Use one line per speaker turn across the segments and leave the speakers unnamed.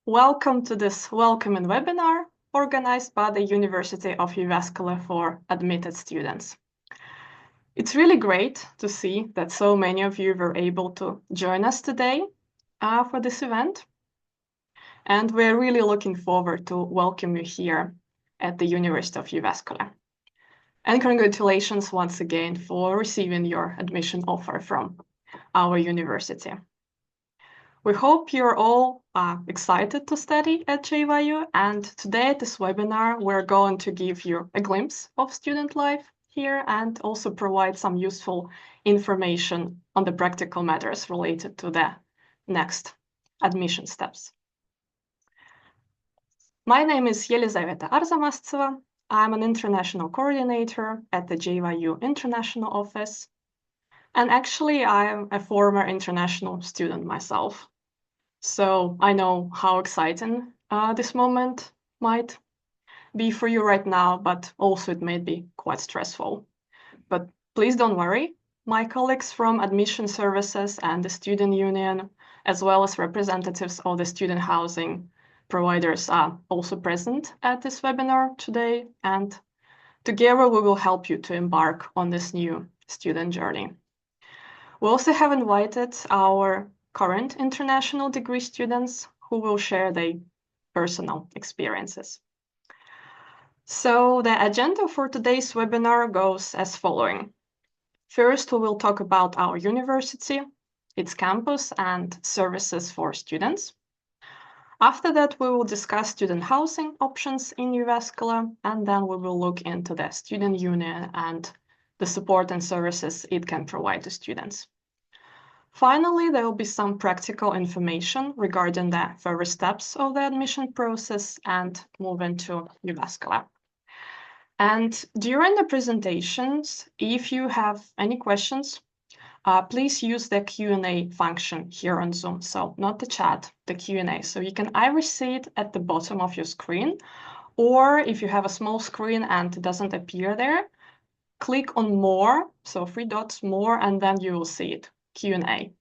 Welcome to this welcoming webinar organized by the University of Jyväskylä for admitted students. It's really great to see that so many of you were able to join us today for this event. And we're really looking forward to welcome you here at the University of Jyväskylä. And congratulations once again for receiving your admission offer from our university. We hope you're all excited to study at JYU, and today at this webinar, we're going to give you a glimpse of student life here and also provide some useful information on the practical matters related to the next admission steps. My name is Елизавета Arzamastseva. I'm an international coordinator at the JYU International Office. And actually, I'm a former international student myself. So I know how exciting this moment might be for you right now, but also it may be quite stressful. But please don't worry. My colleagues from admission services and the student union, as well as representatives of the student housing providers are also present at this webinar today. And together we will help you to embark on this new student journey. We also have invited our current international degree students who will share their personal experiences. So the agenda for today's webinar goes as following. First, we will talk about our university, its campus, and services for students. After that, we will discuss student housing options in Jyväskylä, and then we will look into the student union and the support and services it can provide to students. Finally, there will be some practical information regarding the further steps of the admission process and move into Jyväskylä. And during the presentations, if you have any questions, please use the Q&A function here on Zoom. So not the chat, the Q&A. So you can either see it at the bottom of your screen, or if you have a small screen and it doesn't appear there, click on More, so 3 dots More, and then you will see it. Q&A.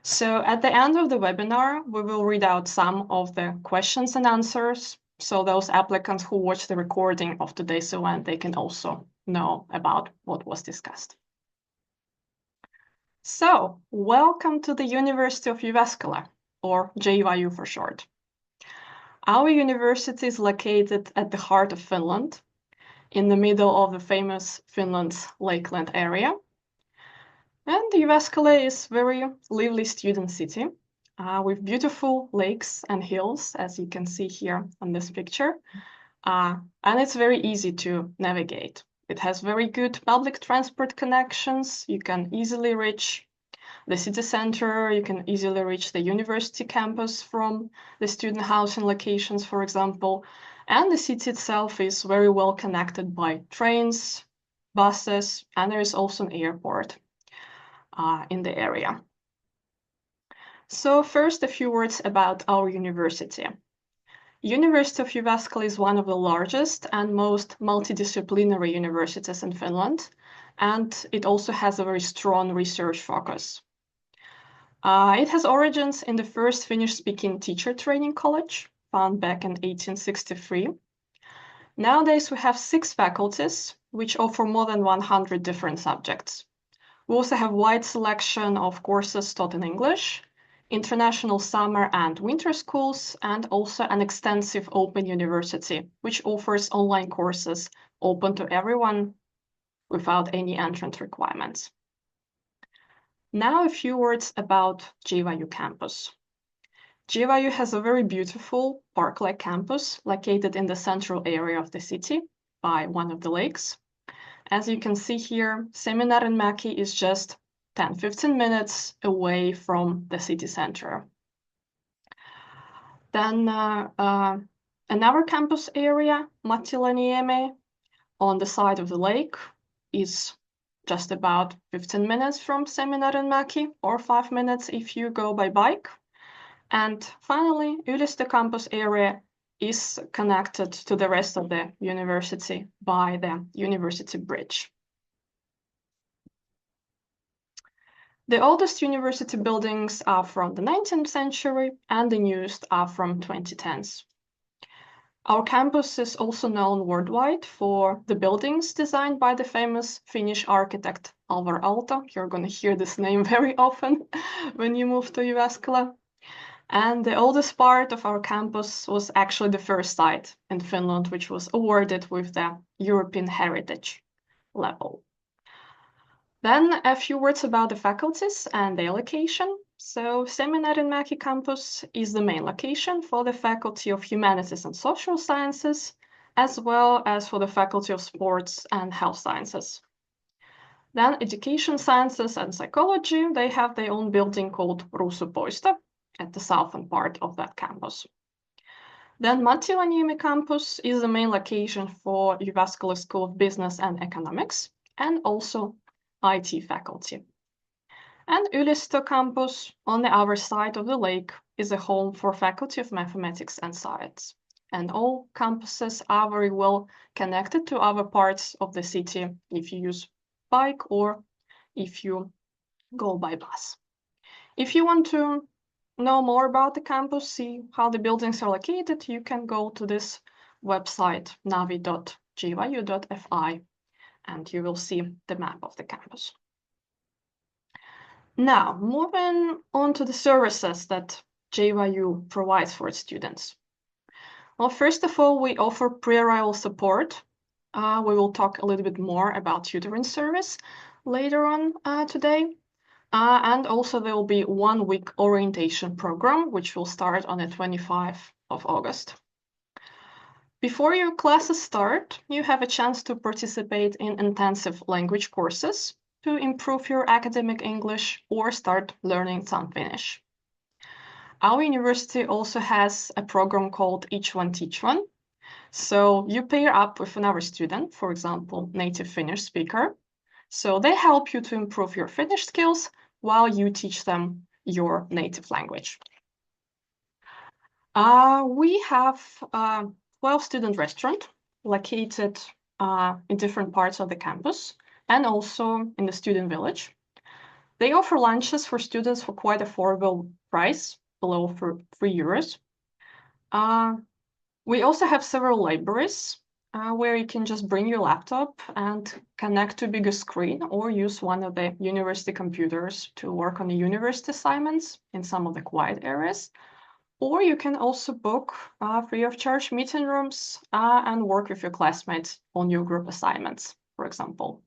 So at the end of the webinar, we will read out some of the questions and answers. So those applicants who watch the recording of today's event, they can also know about what was discussed. So welcome to the University of Jyväskylä, or JYU for short. Our university is located at the heart of Finland, in the middle of the famous Finland's Lakeland area. And Jyväskylä is a very lively student city with beautiful lakes and hills, as you can see here on this picture. And it's very easy to navigate. It has very good public transport connections. You can easily reach the city center. You can easily reach the university campus from the student housing locations, for example. And the city itself is very well connected by trains, buses, and there is also an airport in the area. So first, a few words about our university. University of Jyväskylä is one of the largest and most multidisciplinary universities in Finland, and it also has a very strong research focus. It has origins in the first Finnish-speaking teacher training college, founded back in 1863. Nowadays, we have 6 faculties, which offer more than 100 different subjects. We also have a wide selection of courses taught in English, international summer and winter schools, and also an extensive open university, which offers online courses open to everyone without any entrance requirements. Now a few words about JYU campus. JYU has a very beautiful park-like campus located in the central area of the city by one of the lakes. As you can see here, Seminaarinmäki is just 10-15 minutes away from the city center. Then another campus area, Mattilaniemi, on the side of the lake, is just about 15 minutes from Seminaarinmäki, or 5 minutes if you go by bike. And finally, Ylistö campus area is connected to the rest of the university by the University Bridge. The oldest university buildings are from the 19th century and the newest are from 2010s. Our campus is also known worldwide for the buildings designed by the famous Finnish architect Alvar Aalto. You're going to hear this name very often when you move to Jyväskylä. And the oldest part of our campus was actually the first site in Finland, which was awarded with the European Heritage level. Then a few words about the faculties and their location. So Seminarimäki campus is the main location for the Faculty of Humanities and Social Sciences, as well as for the Faculty of Sports and Health Sciences. Then Education Sciences and Psychology, they have their own building called Ruusupuisto at the southern part of that campus. Then Mattilaniemi campus is the main location for Jyväskylä School of Business and Economics, and also IT faculty. And Ylisto campus on the other side of the lake is a home for Faculty of Mathematics and Science. And all campuses are very well connected to other parts of the city if you use bike or if you go by bus. If you want to know more about the campus, see how the buildings are located, you can go to this website navi.jyu.fi and you will see the map of the campus. Now, moving on to the services that JYU provides for its students. Well, first of all, we offer pre-arrival support. We will talk a little bit more about tutoring service later on today. And also there will be 1 week orientation program, which will start on the 25th of August. Before your classes start, you have a chance to participate in intensive language courses to improve your academic English or start learning some Finnish. Our university also has a program called Each One Teach One. So you pair up with another student, for example, native Finnish speaker. So they help you to improve your Finnish skills while you teach them your native language. We have a 12-student restaurant located in different parts of the campus and also in the student village. They offer lunches for students for quite affordable price, below €3. We also have several libraries where you can just bring your laptop and connect to a bigger screen or use one of the university computers to work on the university assignments in some of the quiet areas. Or you can also book free of charge meeting rooms and work with your classmates on your group assignments, for example.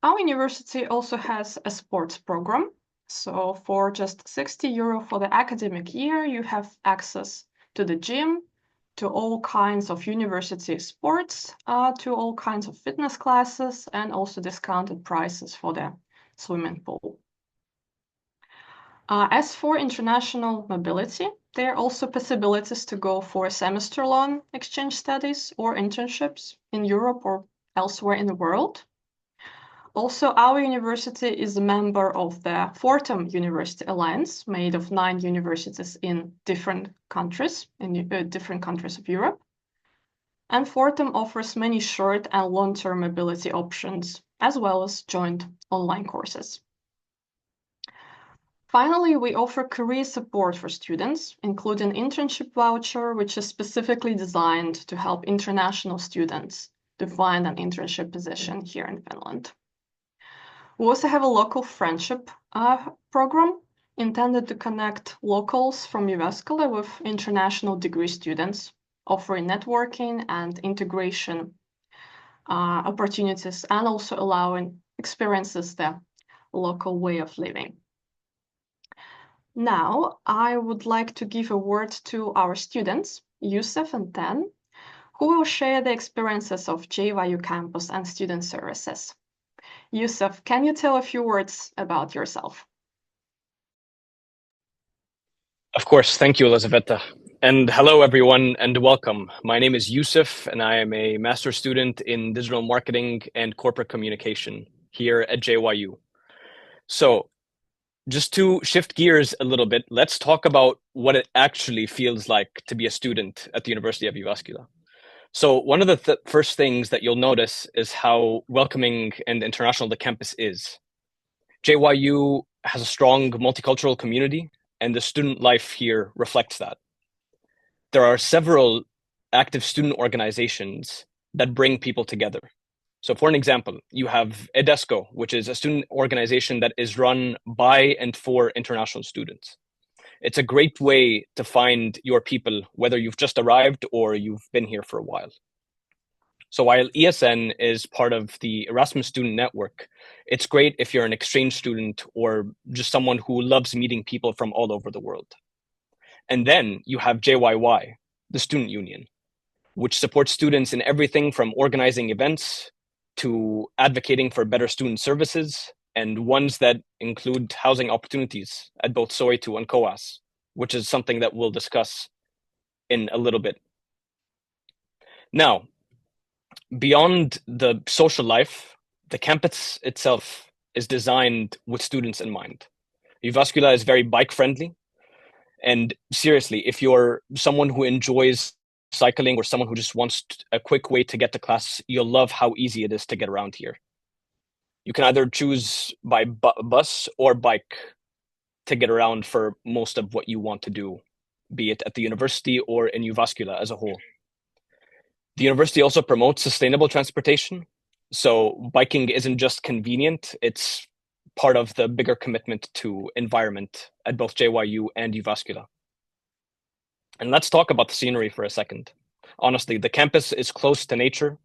Our university also has a sports program. So for just €60 for the academic year, you have access to the gym, to all kinds of university sports, to all kinds of fitness classes, and also discounted prices for the swimming pool. As for international mobility, there are also possibilities to go for semester-long exchange studies or internships in Europe or elsewhere in the world. Also, our university is a member of the Fortum University Alliance, made of 9 universities in different countries of Europe. And Fortum offers many short and long-term mobility options, as well as joint online courses. Finally, we offer career support for students, including internship voucher, which is specifically designed to help international students to find an internship position here in Finland. We also have a local friendship program intended to connect locals from Jyväskylä with international degree students, offering networking and integration opportunities and also allowing experiences the local way of living. Now, I would like to give a word to our students, Yusuf and Tan, who will share the experiences of JYU campus and student services. Yusuf, can you tell a few words about yourself?
Of course, thank you, Elizaveta. And hello, everyone, and welcome. My name is Yusuf, and I am a master's student in digital marketing and corporate communication here at JYU. So, just to shift gears a little bit, let's talk about what it actually feels like to be a student at the University of Jyväskylä. So one of the first things that you'll notice is how welcoming and international the campus is. JYU has a strong multicultural community, and the student life here reflects that. There are several active student organizations that bring people together. So for an example, you have EDESCO, which is a student organization that is run by and for international students. It's a great way to find your people, whether you've just arrived or you've been here for a while. So while ESN is part of the Erasmus Student Network, it's great if you're an exchange student or just someone who loves meeting people from all over the world. And then you have JYY, the student union, which supports students in everything from organizing events to advocating for better student services, and ones that include housing opportunities at both Soitu and COAS, which is something that we'll discuss in a little bit. Now, beyond the social life, the campus itself is designed with students in mind. Jyväskylä is very bike-friendly, and seriously, if you're someone who enjoys cycling or someone who just wants a quick way to get to class, you'll love how easy it is to get around here. You can either choose by bus or bike to get around for most of what you want to do, be it at the university or in Jyväskylä as a whole. The university also promotes sustainable transportation. So biking isn't just convenient, it's part of the bigger commitment to environment at both JYU and Jyväskylä. And let's talk about the scenery for a second. Honestly, the campus is close to nature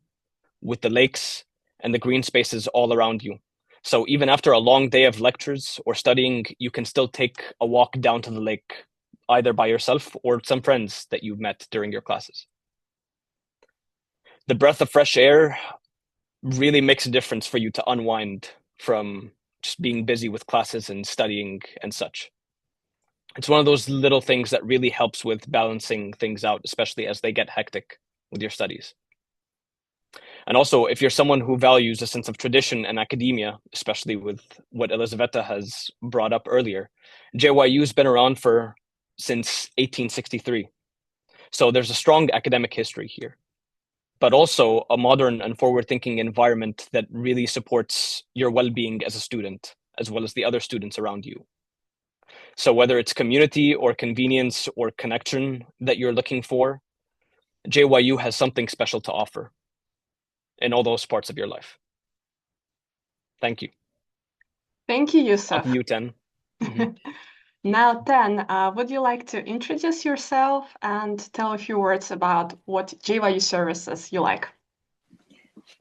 with the lakes and the green spaces all around you. So even after a long day of lectures or studying, you can still take a walk down to the lake, either by yourself or some friends that you've met during your classes. The breath of fresh air really makes a difference for you to unwind from just being busy with classes and studying and such. It's one of those little things that really helps with balancing things out, especially as they get hectic with your studies. And also, if you're someone who values a sense of tradition and academia, especially with what Elisaveta has brought up earlier, JYU's been around since 1863. So there's a strong academic history here, but also a modern and forward-thinking environment that really supports your well-being as a student, as well as the other students around you. So whether it's community or convenience or connection that you're looking for, JYU has something special to offer in all those parts of your life. Thank you.
Thank you, Yusuf.
Up to you, Ten.
Now, Ten, would you like to introduce yourself and tell a few words about what JYU services you like?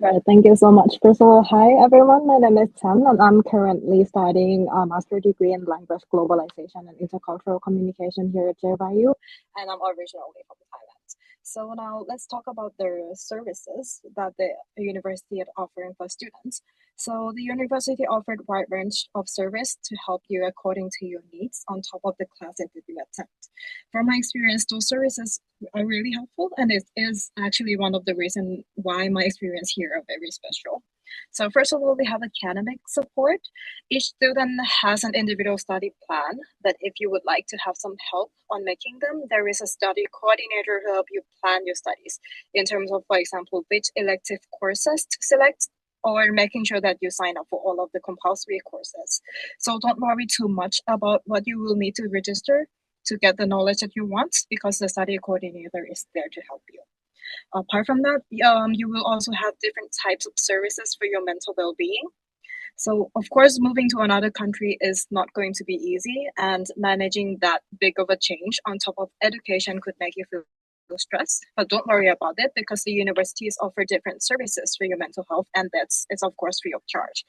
Right, thank you so much. First of all, hi everyone, my name is Tan and I'm currently studying a master's degree in language globalization and intercultural communication here at JYU, and I'm originally from Thailand. So now let's talk about the services that the university is offering for students. So the university offered a wide range of service to help you according to your needs on top of the classes that you attend. From my experience, those services are really helpful, and it is actually one of the reasons why my experience here are very special. So first of all, we have academic support. Each student has an individual study plan that if you would like to have some help on making them, there is a study coordinator to help you plan your studies in terms of, for example, which elective courses to select, or making sure that you sign up for all of the compulsory courses. So don't worry too much about what you will need to register to get the knowledge that you want, because the study coordinator is there to help you. Apart from that, you will also have different types of services for your mental well-being. So of course, moving to another country is not going to be easy, and managing that big of a change on top of education could make you feel stressed. But don't worry about it, because the universities offer different services for your mental health, and it's of course free of charge.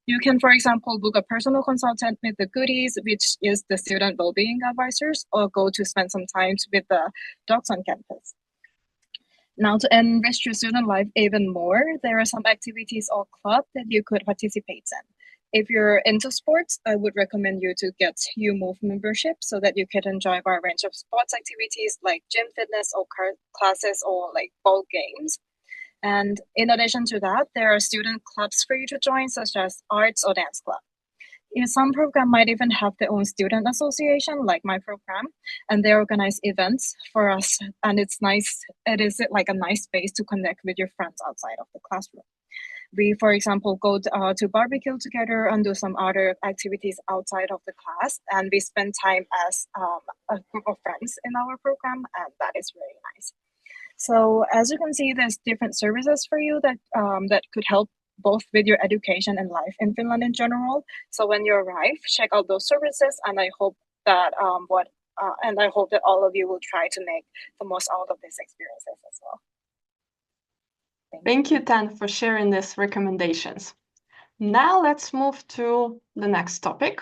You can, for example, book a personal consultant with the goodies, which is the student well-being advisors, or go to spend some time with the docs on campus. Now, to enrich your student life even more, there are some activities or clubs that you could participate in. If you're into sports, I would recommend you to get U-Move membership so that you can enjoy a wide range of sports activities like gym fitness or classes or like ball games. And in addition to that, there are student clubs for you to join, such as arts or dance club. Some program might even have their own student association, like my program, and they organize events for us. And it's nice. It is like a nice space to connect with your friends outside of the classroom. we, for example, go to barbecue together and do some other activities outside of the class. And we spend time as a group of friends in our program, and that is really nice. So as you can see, there's different services for you that that could help both with your education and life in Finland in general. So when you arrive, check out those services, and I hope that I hope that all of you will try to make the most out of these experiences as well.
Thank you, Tan, for sharing these recommendations. Now let's move to the next topic.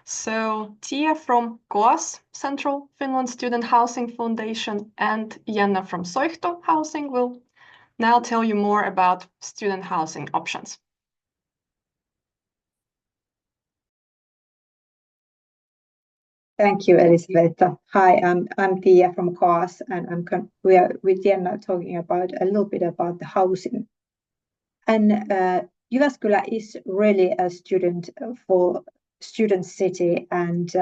So Tia from KOAS, Central Finland Student Housing Foundation, and Jenna from Soihto Housing will now tell you more about student housing options.
Thank you, Elisabetta. Hi, I'm Tia from KOAS, and we are with Jenna talking about a little bit about the housing. And Jyväskylä is really a student city, and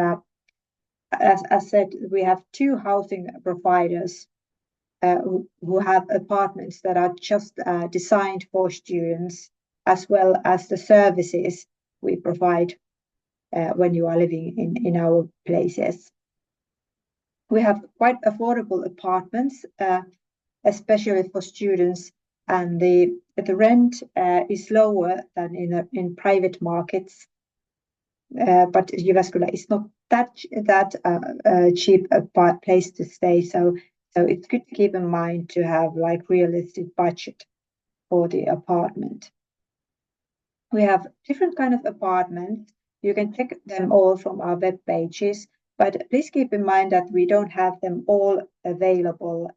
as I said, we have two housing providers who have apartments that are just designed for students, as well as the services we provide when you are living in our places. We have quite affordable apartments, especially for students, and the rent is lower than in private markets. But Jyväskylä is not that cheap a place to stay, so it's good to keep in mind to have like realistic budget for the apartment. We have different kind of apartments. You can check them all from our web pages, but please keep in mind that we don't have them all available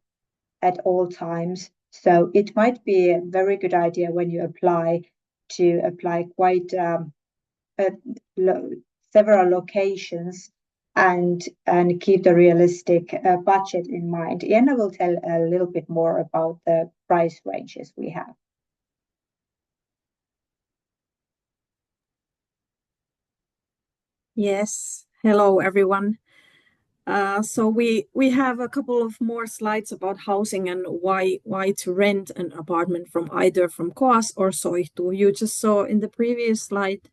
at all times. So it might be a very good idea when you apply to apply quite several locations and keep the realistic budget in mind. Jenna will tell a little bit more about the price ranges we have.
Yes, hello everyone. So we have a couple of more slides about housing and why to rent an apartment from either from KOAS or Soihto. You just saw in the previous slide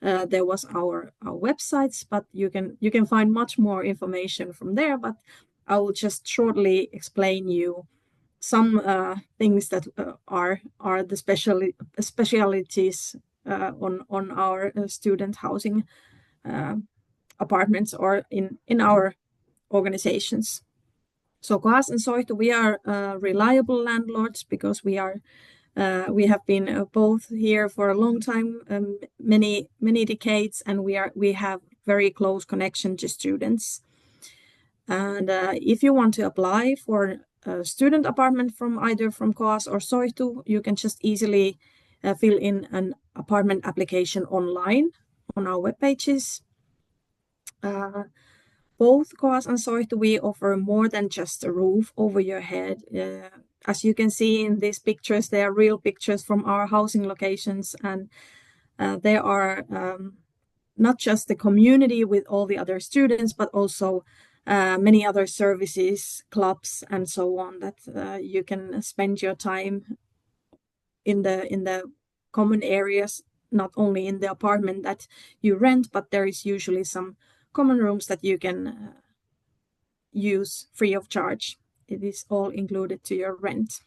there was our websites, but you can find much more information from there. But I will just shortly explain you some things that are the specialities on our student housing apartments or in our organizations. So KOAS and Soihto, we are reliable landlords because we have been both here for a long time, many decades, and we have very close connection to students. And if you want to apply for a student apartment from either from KOAS or Soihto, you can just easily fill in an apartment application online on our web pages. Both KOAS and Soihto, we offer more than just a roof over your head. As you can see in these pictures, they are real pictures from our housing locations, and they are not just the community with all the other students, but also many other services, clubs, and so on that you can spend your time in the common areas, not only in the apartment that you rent, but there is usually some common rooms that you can use free of charge. It is all included to your rent.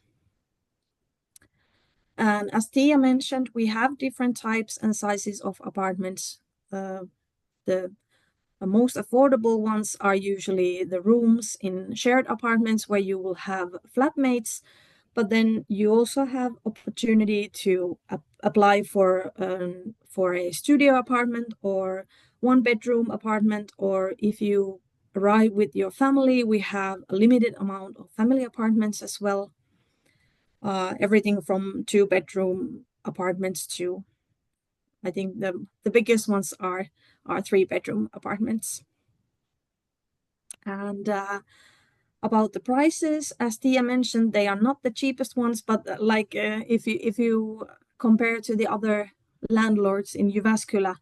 And as Tia mentioned, we have different types and sizes of apartments. The most affordable ones are usually the rooms in shared apartments where you will have flatmates, but then you also have opportunity to apply for a studio apartment or one-bedroom apartment, or if you arrive with your family, we have a limited amount of family apartments as well. Everything from 2-bedroom apartments to, I think the biggest ones are 3-bedroom apartments. And about the prices, as Tia mentioned, they are not the cheapest ones, but if you compare to the other landlords in Jyväskylä,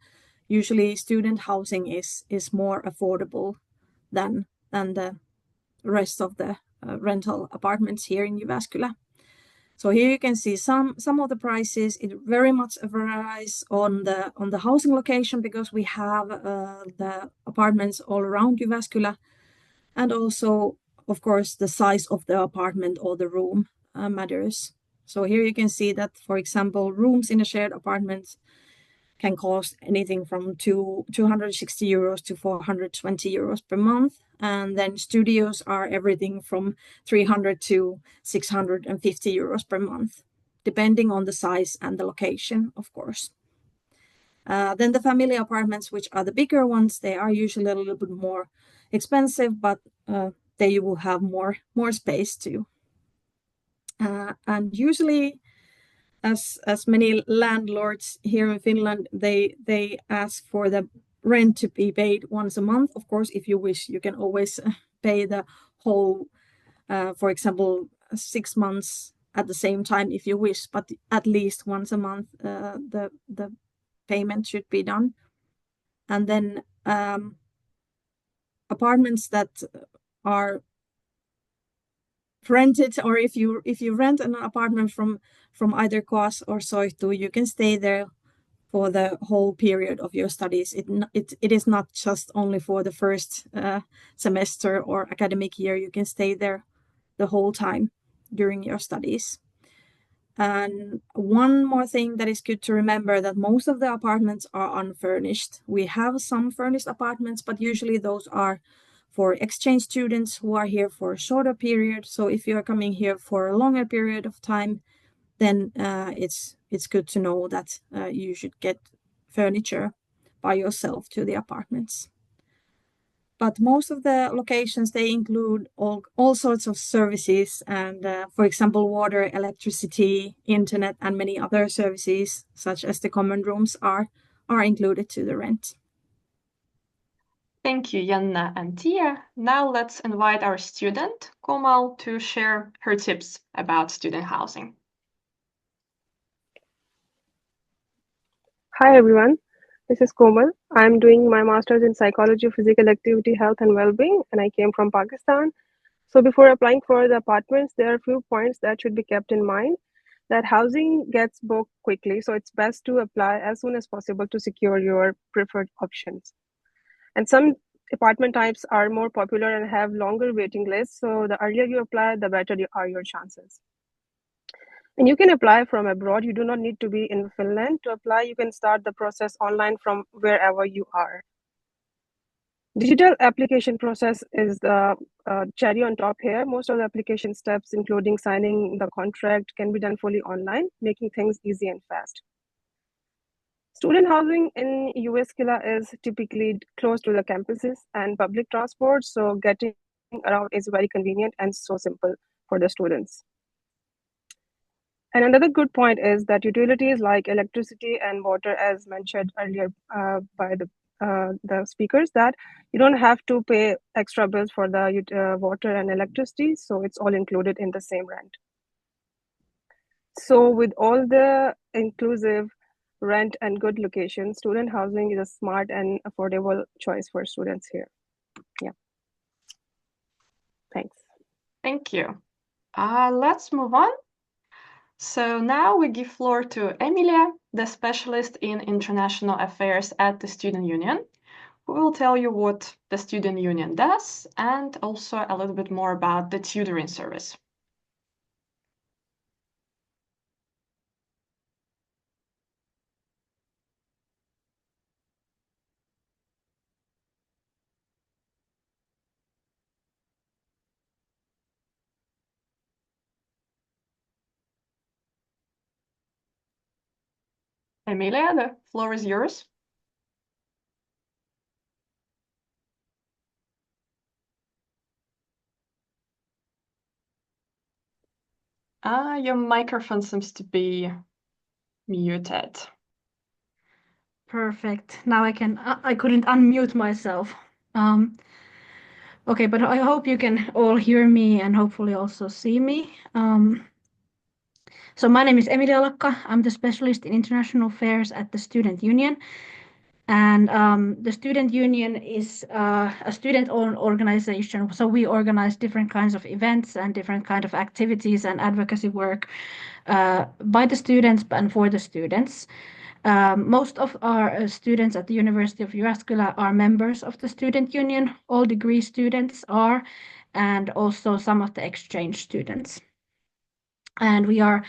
usually student housing is more affordable than the rest of the rental apartments here in Jyväskylä. So here you can see some of the prices. It very much varies on the housing location, because we have the apartments all around Jyväskylä, and also, of course, the size of the apartment or the room matters. So here you can see that, for example, rooms in a shared apartment can cost anything from 260 euros to 420 euros per month. And then studios are everything from 300 to 650 euros per month, depending on the size and the location, of course. Then the family apartments, which are the bigger ones, they are usually a little bit more expensive, but they will have more space too. And usually, as many landlords here in Finland, they ask for the rent to be paid once a month. Of course, if you wish, you can always pay the whole, for example, 6 months at the same time if you wish, but at least once a month the payment should be done. And then apartments that are rented, or if you rent an apartment from either KOAS or JYU, you can stay there for the whole period of your studies. It is not just only for the first semester or academic year. You can stay there the whole time during your studies. And one more thing that is good to remember, that most of the apartments are unfurnished. We have some furnished apartments, but usually those are for exchange students who are here for a shorter period. So if you are coming here for a longer period of time, then it's good to know that you should get furniture by yourself to the apartments. But most of the locations, they include all sorts of services, and for example, water, electricity, internet, and many other services, such as the common rooms, are included to the rent.
Thank you, Janna and Tia. Now let's invite our student, Komal, to share her tips about student housing.
Hi everyone, this is Komal. I'm doing my master's in psychology, physical activity, health and well-being, and I came from Pakistan. So before applying for the apartments, there are a few points that should be kept in mind. That housing gets booked quickly, so it's best to apply as soon as possible to secure your preferred options. And some apartment types are more popular and have longer waiting lists, so the earlier you apply, the better are your chances. And you can apply from abroad. You do not need to be in Finland to apply. You can start the process online from wherever you are. Digital application process is the cherry on top here. Most of the application steps, including signing the contract, can be done fully online, making things easy and fast. Student housing in Jyväskylä is typically close to the campuses and public transport, so getting around is very convenient and so simple for the students. And another good point is that utilities like electricity and water, as mentioned earlier by the speakers, that you don't have to pay extra bills for the water and electricity, so it's all included in the same rent. So with all the inclusive rent and good location, student housing is a smart and affordable choice for students here. Yeah. Thanks.
Thank you. Let's move on. So now we give floor to Emilia, the specialist in international affairs at the Student Union, who will tell you what the Student Union does and also a little bit more about the tutoring service. Emilia, the floor is yours. Your microphone seems to be muted.
Perfect. Now I couldn't unmute myself. Okay, but I hope you can all hear me and hopefully also see me. So my name is Emilia Lakka. I'm the specialist in international affairs at the Student Union. And the student union is a student-owned organization. So we organize different kinds of events and different kinds of activities and advocacy work by the students and for the students. Most of our students at the University of Jyväskylä are members of the student union. All degree students are, and also some of the exchange students. And we are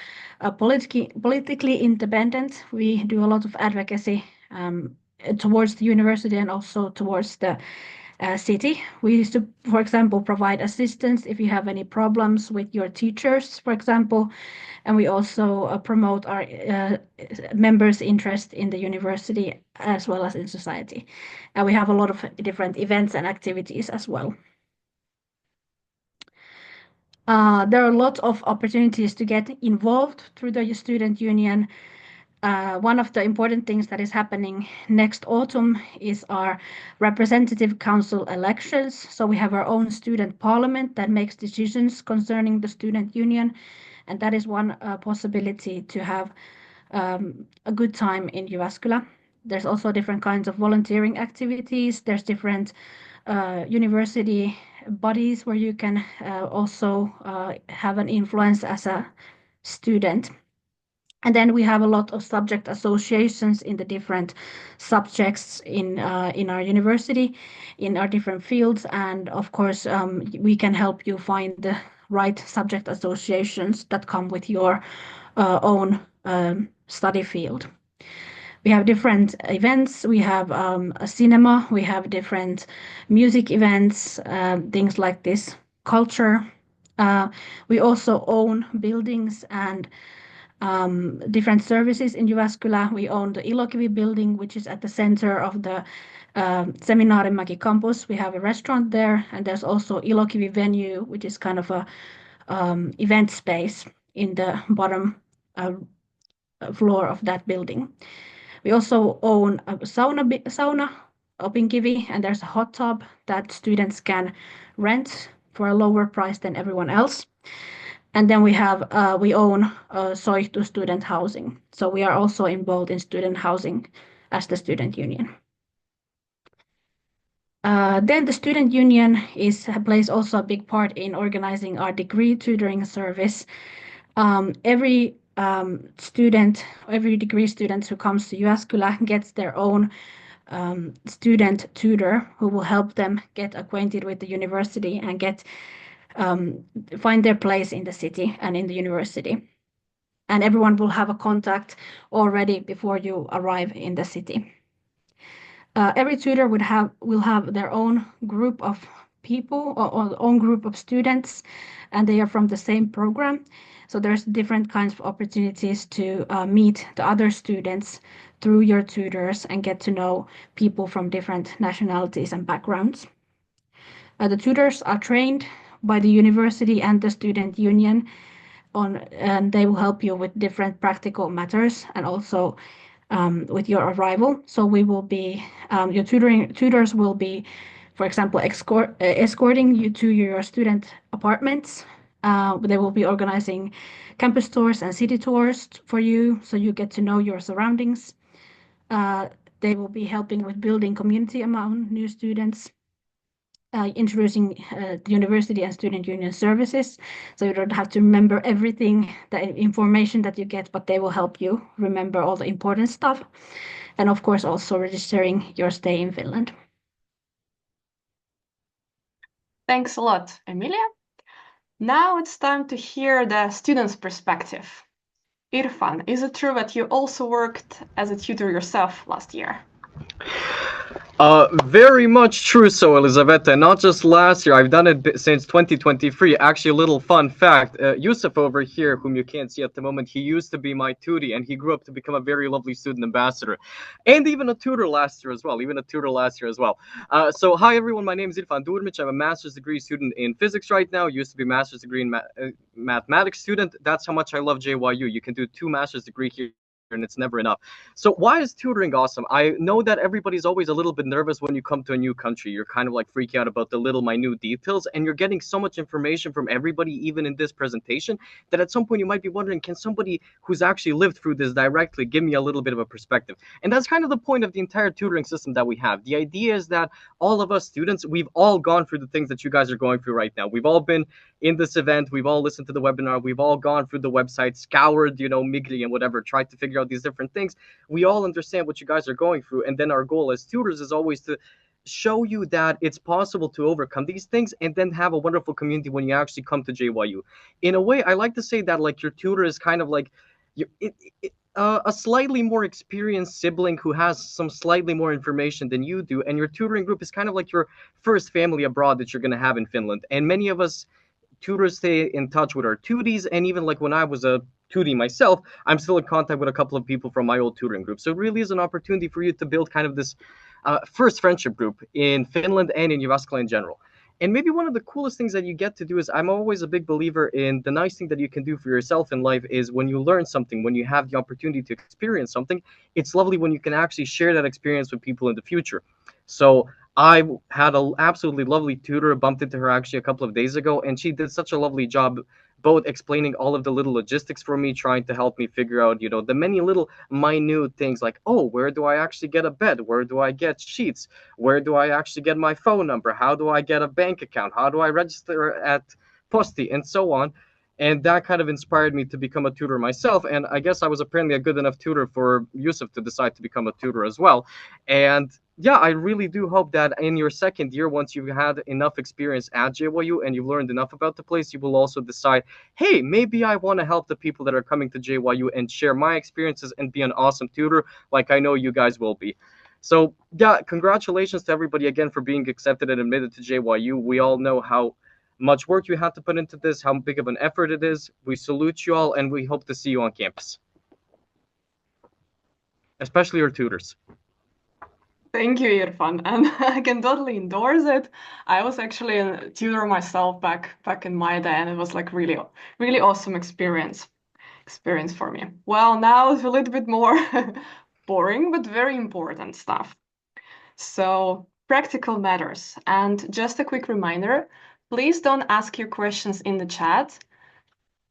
politically independent. We do a lot of advocacy towards the university and also towards the city. We used to, for example, provide assistance if you have any problems with your teachers, for example, and we also promote our members' interest in the university as well as in society. And we have a lot of different events and activities as well. There are a lot of opportunities to get involved through the student union. One of the important things that is happening next autumn is our representative council elections. So we have our own student parliament that makes decisions concerning the student union. And that is one possibility to have a good time in Jyväskylä. There's also different kinds of volunteering activities. There's different university bodies where you can also have an influence as a student. And then we have a lot of subject associations in the different subjects in our university, in our different fields. And of course, we can help you find the right subject associations that come with your own study field. We have different events. We have a cinema. We have different music events, things like this, culture. We also own buildings and different services in Jyväskylä. We own the Ilokivi building, which is at the center of the Seminaarimäki campus. We have a restaurant there, and there's also Ilokivi venue, which is kind of a event space in the bottom floor of that building. We also own a sauna, Opinkivi, and there's a hot tub that students can rent for a lower price than everyone else. And then we own Soihtu student housing. So we are also involved in student housing as the student union. Then the student union plays also a big part in organizing our degree tutoring service. Every degree student who comes to Jyväskylä gets their own student tutor who will help them get acquainted with the university and find their place in the city and in the university. And everyone will have a contact already before you arrive in the city. Every tutor will have their own group of people or own group of students, and they are from the same program. So there's different kinds of opportunities to meet the other students through your tutors and get to know people from different nationalities and backgrounds. The tutors are trained by the university and the student union and they will help you with different practical matters and also with your arrival. So we will be, your tutors will be, for example, escorting you to your student apartments. They will be organizing campus tours and city tours for you, so you get to know your surroundings. They will be helping with building community among new students, introducing the university and student union services. So you don't have to remember everything, the information that you get, but they will help you remember all the important stuff. And of course, also registering your stay in Finland.
Thanks a lot, Emilia. Now it's time to hear the student's perspective. Irfan, is it true that you also worked as a tutor yourself last year?
Very much true, so Elisaveta, not just last year, I've done it since 2023. Actually, a little fun fact, Yusuf over here, whom you can't see at the moment, he used to be my tutor, and he grew up to become a very lovely student ambassador, and even a tutor last year as well, So hi everyone, my name is Irfan Durmic. I'm a master's degree student in physics right now, used to be a master's degree in mathematics student. That's how much I love JYU. You can do 2 master's degree here and it's never enough. So why is tutoring awesome? I know that everybody's always a little bit nervous when you come to a new country. You're kind of like freaking out about the little minute details, and you're getting so much information from everybody, even in this presentation, that at some point you might be wondering, can somebody who's actually lived through this directly give me a little bit of a perspective? And that's kind of the point of the entire tutoring system that we have. The idea is that all of us students, we've all gone through the things that you guys are going through right now. We've all been in this event, we've all listened to the webinar, we've all gone through the website, scoured, Migli and whatever, tried to figure out these different things. We all understand what you guys are going through, and then our goal as tutors is always to show you that it's possible to overcome these things and then have a wonderful community when you actually come to JYU. In a way, I like to say that like your tutor is kind of like a slightly more experienced sibling who has some slightly more information than you do, and your tutoring group is kind of like your first family abroad that you're going to have in Finland. And many of us tutors stay in touch with our tuties, and even like when I was a tutie myself, I'm still in contact with a couple of people from my old tutoring group. So it really is an opportunity for you to build kind of this first friendship group in Finland and in Jyväskylä in general. And maybe one of the coolest things that you get to do is, I'm always a big believer in the nice thing that you can do for yourself in life is when you learn something, when you have the opportunity to experience something, it's lovely when you can actually share that experience with people in the future. So I had an absolutely lovely tutor, bumped into her actually a couple of days ago, and she did such a lovely job both explaining all of the little logistics for me, trying to help me figure out, the many little minute things like, oh, where do I actually get a bed? Where do I get sheets? Where do I actually get my phone number? How do I get a bank account? How do I register at Posti? And so on. And that kind of inspired me to become a tutor myself. And I guess I was apparently a good enough tutor for Yusuf to decide to become a tutor as well. And yeah, I really do hope that in your second year, once you've had enough experience at JYU and you've learned enough about the place, you will also decide, hey, maybe I want to help the people that are coming to JYU and share my experiences and be an awesome tutor like I know you guys will be. So yeah, congratulations to everybody again for being accepted and admitted to JYU. We all know how much work you have to put into this, how big of an effort it is. We salute you all, and we hope to see you on campus, especially your tutors.
Thank you, Irfan, and I can totally endorse it. I was actually a tutor myself back in my day, and it was like really, really awesome experience for me. Well, now it's a little bit more boring, but very important stuff. So practical matters, and just a quick reminder, please don't ask your questions in the chat.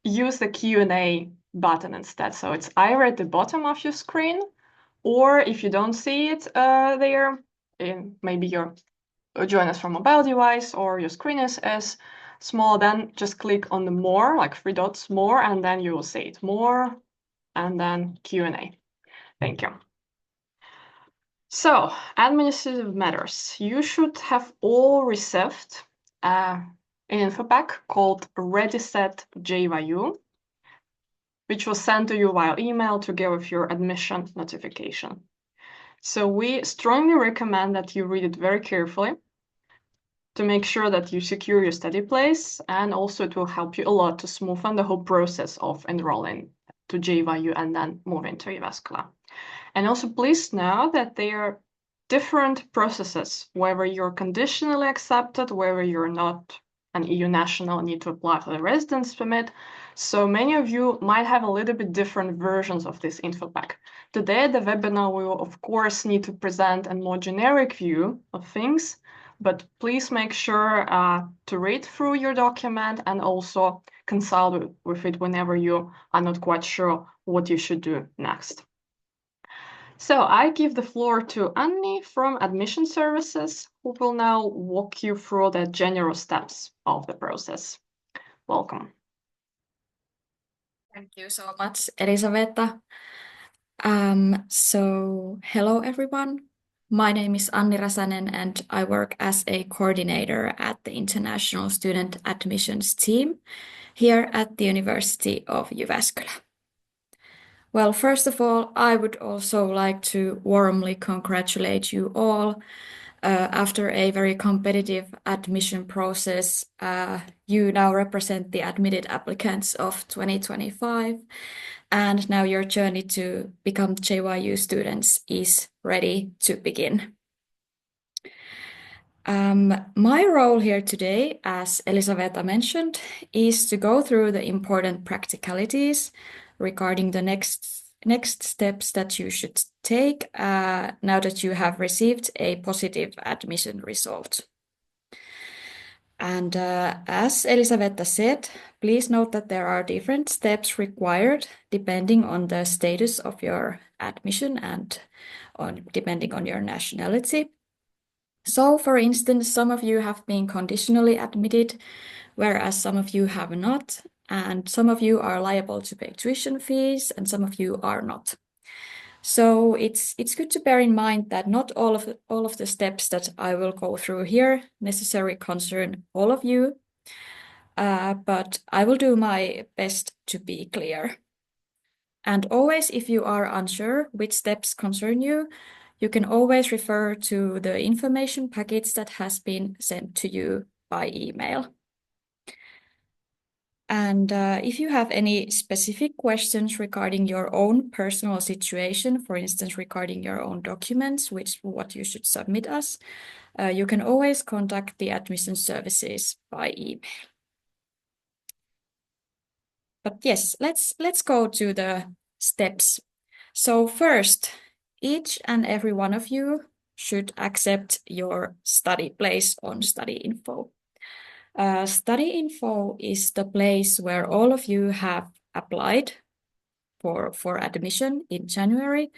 Use the Q&A button instead. So it's either at the bottom of your screen, or if you don't see it there, maybe you're join us from a mobile device or your screen is small, then just click on the more, like 3 dots more, and then you will see it more, and then Q&A. Thank you. So, administrative matters. You should have all received an info pack called Ready Set JYU, which was sent to you via email together with your admission notification. So we strongly recommend that you read it very carefully to make sure that you secure your study place, and also it will help you a lot to smoothen the whole process of enrolling to JYU and then moving to Jyväskylä. And also please know that there are different processes, whether you're conditionally accepted, whether you're not an EU national and need to apply for the residence permit. So many of you might have a little bit different versions of this info pack. Today at the webinar, we will of course need to present a more generic view of things, but please make sure to read through your document and also consult with it whenever you are not quite sure what you should do next. So I give the floor to Anni from Admission Services, who will now walk you through the general steps of the process. Welcome.
Thank you so much, Elisabetta. So hello everyone. My name is Anni Räsänen and I work as a coordinator at the International Student Admissions team here at the University of Jyväskylä. Well, first of all, I would also like to warmly congratulate you all. After a very competitive admission process, you now represent the admitted applicants of 2025, and now your journey to become JYU students is ready to begin. My role here today, as Elisabetta mentioned, is to go through the important practicalities regarding the next next steps that you should take now that you have received a positive admission result. And as Elisaveta said, please note that there are different steps required depending on the status of your admission and depending on your nationality. So, for instance, some of you have been conditionally admitted, whereas some of you have not, and some of you are liable to pay tuition fees, and some of you are not. So it's good to bear in mind that not all of the steps that I will go through here necessarily concern all of you, but I will do my best to be clear. And always, if you are unsure which steps concern you, you can always refer to the information package that has been sent to you by email. And if you have any specific questions regarding your own personal situation, for instance, regarding your own documents, what you should submit us, you can always contact the admission services by email. But yes, let's go to the steps. So first, each and every one of you should accept your study place on Study Info. Study Info is the place where all of you have applied for admission in January.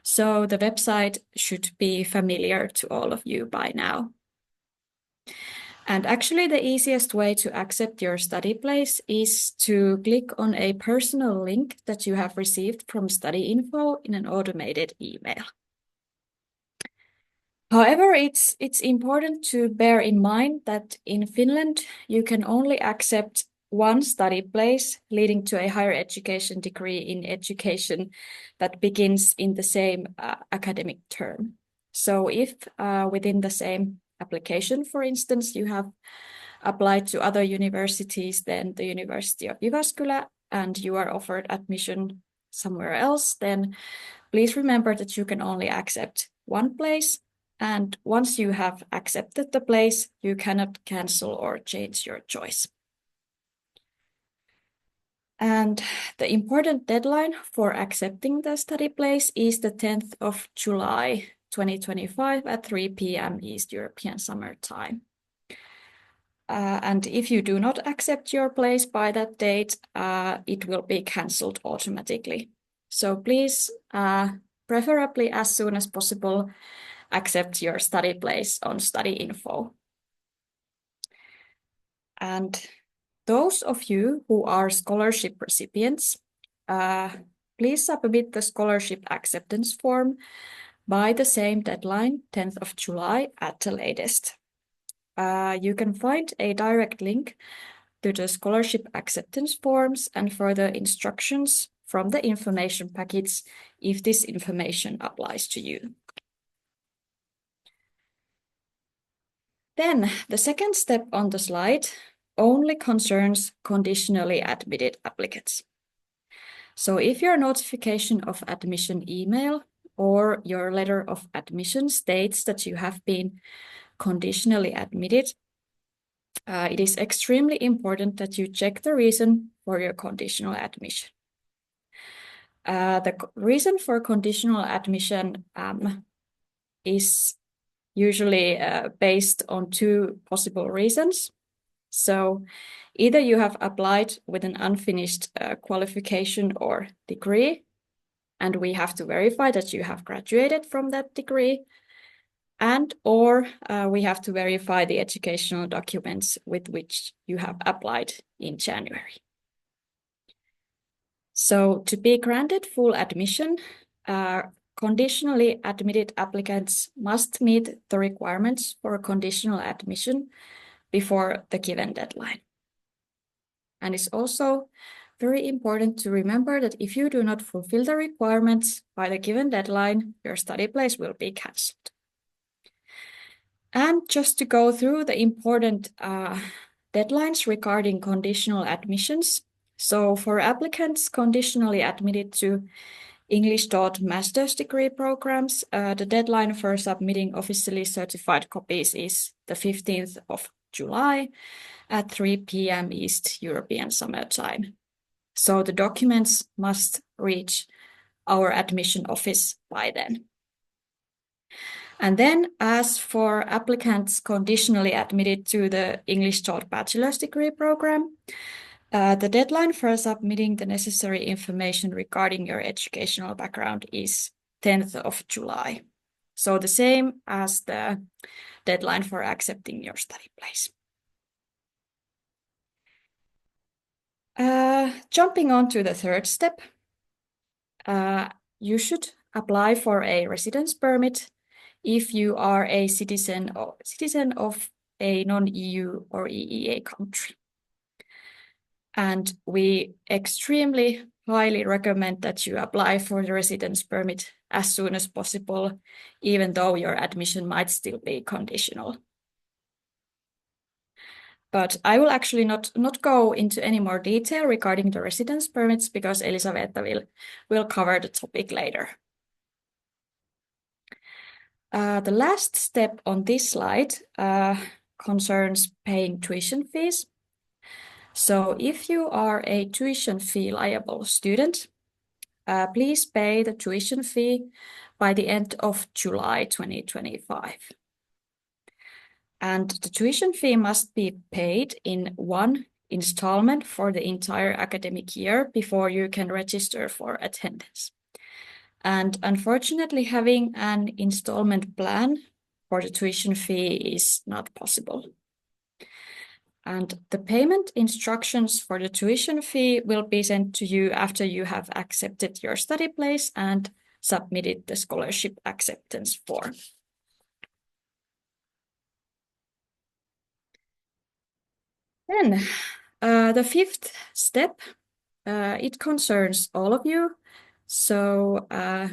So the website should be familiar to all of you by now. And actually the easiest way to accept your study place is to click on a personal link that you have received from Study Info in an automated email. However, it's important to bear in mind that in Finland, you can only accept one study place leading to a higher education degree in education that begins in the same academic term. So if within the same application, for instance, you have applied to other universities than the University of Jyväskylä and you are offered admission somewhere else, then please remember that you can only accept one place. And once you have accepted the place, you cannot cancel or change your choice. And the important deadline for accepting the study place is the 10th of July, 2025 at 3 p.m. East European Summer Time. And if you do not accept your place by that date, it will be cancelled automatically. So please, preferably as soon as possible, accept your study place on Study Info. And those of you who are scholarship recipients, please submit the scholarship acceptance form by the same deadline, 10th of July at the latest. You can find a direct link to the scholarship acceptance forms and further instructions from the information package if this information applies to you. Then the second step on the slide only concerns conditionally admitted applicants. So if your notification of admission email or your letter of admission states that you have been conditionally admitted, it is extremely important that you check the reason for your conditional admission. The reason for conditional admission is usually based on two possible reasons. So either you have applied with an unfinished qualification or degree, and we have to verify that you have graduated from that degree, and or we have to verify the educational documents with which you have applied in January. So to be granted full admission, conditionally admitted applicants must meet the requirements for conditional admission before the given deadline. And it's also very important to remember that if you do not fulfill the requirements by the given deadline, your study place will be cancelled. And just to go through the important deadlines regarding conditional admissions. So for applicants conditionally admitted to English taught master's degree programs, the deadline for submitting officially certified copies is the 15th of July at 3 p.m. East European Summer Time. So the documents must reach our admission office by then. And then, as for applicants conditionally admitted to the English taught bachelor's degree program, the deadline for submitting the necessary information regarding your educational background is 10th of July. So the same as the deadline for accepting your study place. Jumping on to the third step, you should apply for a residence permit if you are a citizen of a non-EU or EEA country. And we extremely highly recommend that you apply for the residence permit as soon as possible, even though your admission might still be conditional. But I will actually not go into any more detail regarding the residence permits because Elisaveta will cover the topic later. The last step on this slide concerns paying tuition fees. So if you are a tuition fee liable student, please pay the tuition fee by the end of July 2025. And the tuition fee must be paid in one installment for the entire academic year before you can register for attendance. And unfortunately, having an installment plan for the tuition fee is not possible. And the payment instructions for the tuition fee will be sent to you after you have accepted your study place and submitted the scholarship acceptance form. Then the fifth step, it concerns all of you. So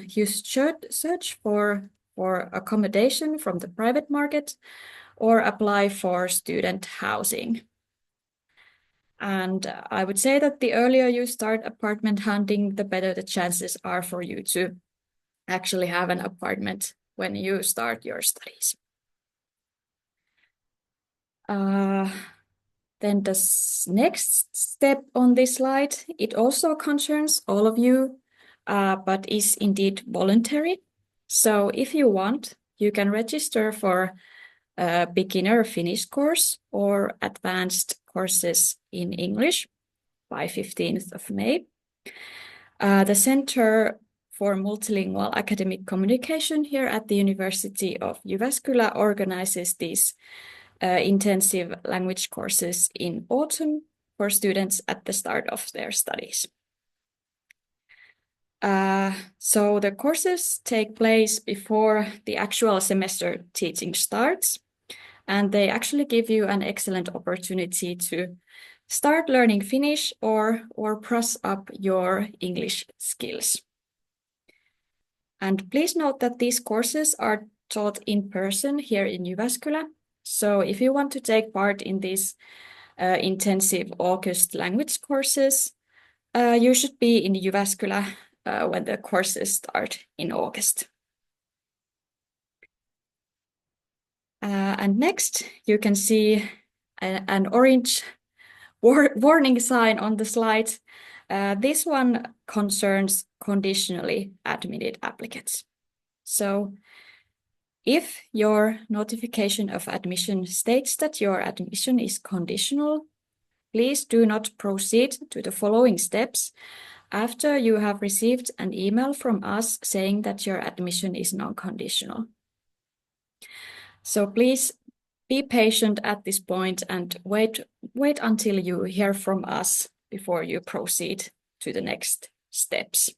you should search for accommodation from the private market or apply for student housing. And I would say that the earlier you start apartment hunting, the better the chances are for you to actually have an apartment when you start your studies. Then the next step on this slide, it also concerns all of you, but is indeed voluntary. So if you want, you can register for a beginner Finnish course or advanced courses in English by 15th of May. The Center for Multilingual Academic Communication here at the University of Jyväskylä organizes these intensive language courses in autumn for students at the start of their studies. So the courses take place before the actual semester teaching starts, and they actually give you an excellent opportunity to start learning Finnish or brush up your English skills. And please note that these courses are taught in person here in Jyväskylä. So if you want to take part in these intensive August language courses, you should be in Jyväskylä when the courses start in August. And next, you can see an orange warning sign on the slide. This one concerns conditionally admitted applicants. So if your notification of admission states that your admission is conditional, please do not proceed to the following steps after you have received an email from us saying that your admission is non-conditional. So please be patient at this point and wait until you hear from us before you proceed to the next steps.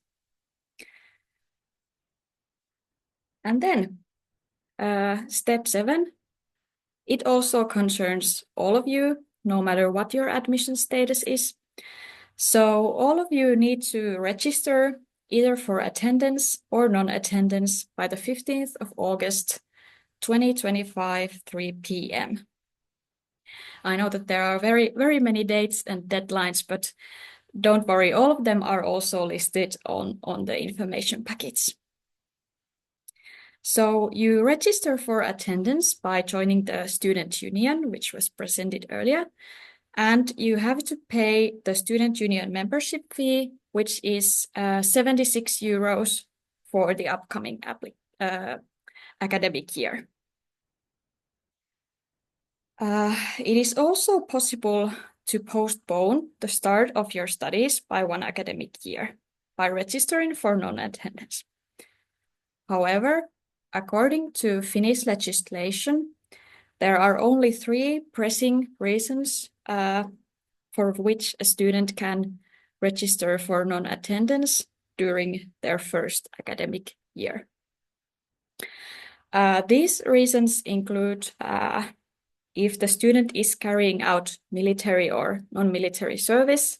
And then step 7, it also concerns all of you, no matter what your admission status is. So all of you need to register either for attendance or non-attendance by the 15th of August, 2025, 3 p.m. I know that there are very, very many dates and deadlines, but don't worry, all of them are also listed on the information package. So you register for attendance by joining the student union, which was presented earlier, and you have to pay the student union membership fee, which is 76 euros for the upcoming academic year. It is also possible to postpone the start of your studies by 1 academic year by registering for non-attendance. However, according to Finnish legislation, there are only 3 pressing reasons for which a student can register for non-attendance during their first academic year. These reasons include if the student is carrying out military or non-military service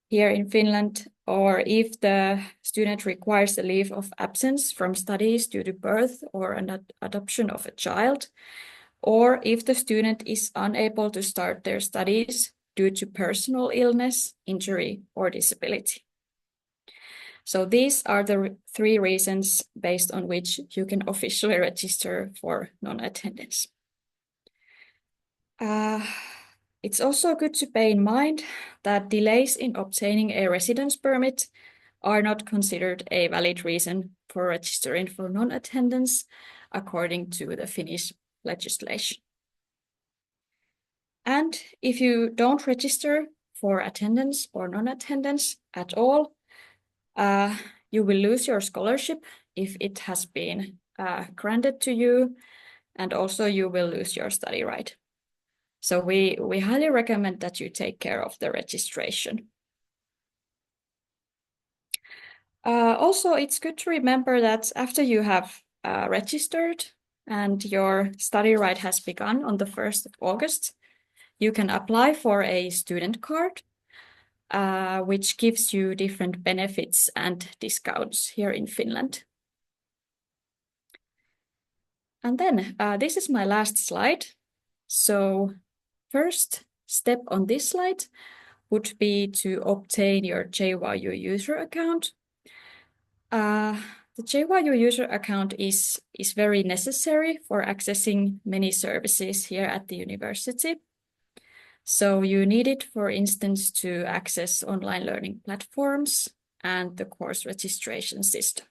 here in Finland, or if the student requires a leave of absence from studies due to birth or an adoption of a child, or if the student is unable to start their studies due to personal illness, injury, or disability. So these are the 3 reasons based on which you can officially register for non-attendance. It's also good to bear in mind that delays in obtaining a residence permit are not considered a valid reason for registering for non-attendance according to the Finnish legislation. And if you don't register for attendance or non-attendance at all, you will lose your scholarship if it has been granted to you, and also you will lose your study right. So we highly recommend that you take care of the registration. Also, it's good to remember that after you have registered and your study right has begun on the 1st of August, you can apply for a student card, which gives you different benefits and discounts here in Finland. And then this is my last slide. So first step on this slide would be to obtain your JYU user account. The JYU user account is very necessary for accessing many services here at the university. So you need it, for instance, to access online learning platforms and the course registration system.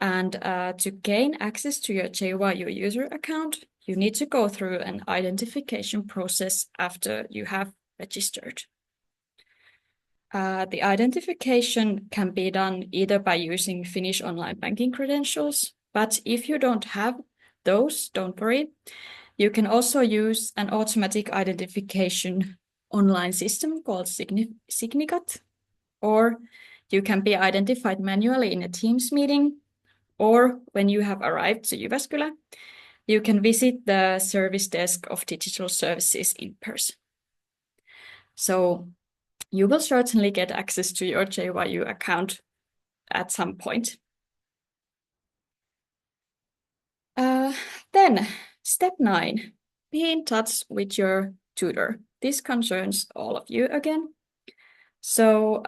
And to gain access to your JYU user account, you need to go through an identification process after you have registered. The identification can be done either by using Finnish online banking credentials, but if you don't have those, don't worry. You can also use an automatic identification online system called Signicat, or you can be identified manually in a Teams meeting, or when you have arrived to Jyväskylä, you can visit the service desk of digital services in person. So you will certainly get access to your JYU account at some point. Then, step 9, be in touch with your tutor. This concerns all of you again. So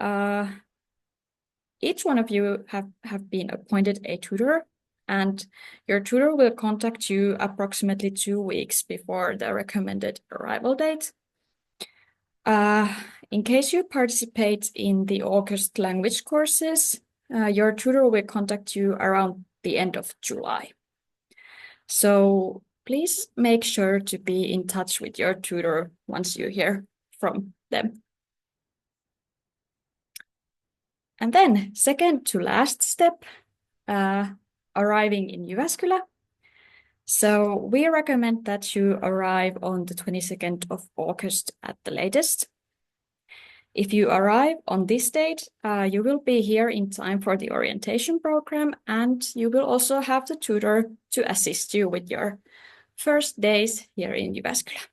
each one of you have been appointed a tutor, and your tutor will contact you approximately 2 weeks before the recommended arrival date. In case you participate in the August language courses, your tutor will contact you around the end of July. So please make sure to be in touch with your tutor once you hear from them. And then second to last step, arriving in Jyväskylä. So we recommend that you arrive on the 22nd of August at the latest. If you arrive on this date, you will be here in time for the orientation program, and you will also have the tutor to assist you with your first days here in Jyväskylä.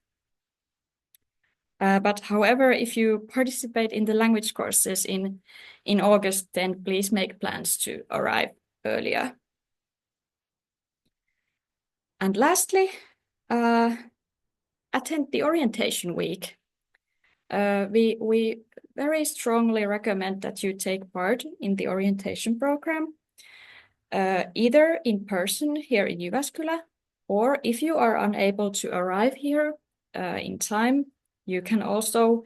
But however, if you participate in the language courses in August, then please make plans to arrive earlier. And lastly, attend the orientation week. We very strongly recommend that you take part in the orientation program, either in person here in Jyväskylä, or if you are unable to arrive here in time, you can also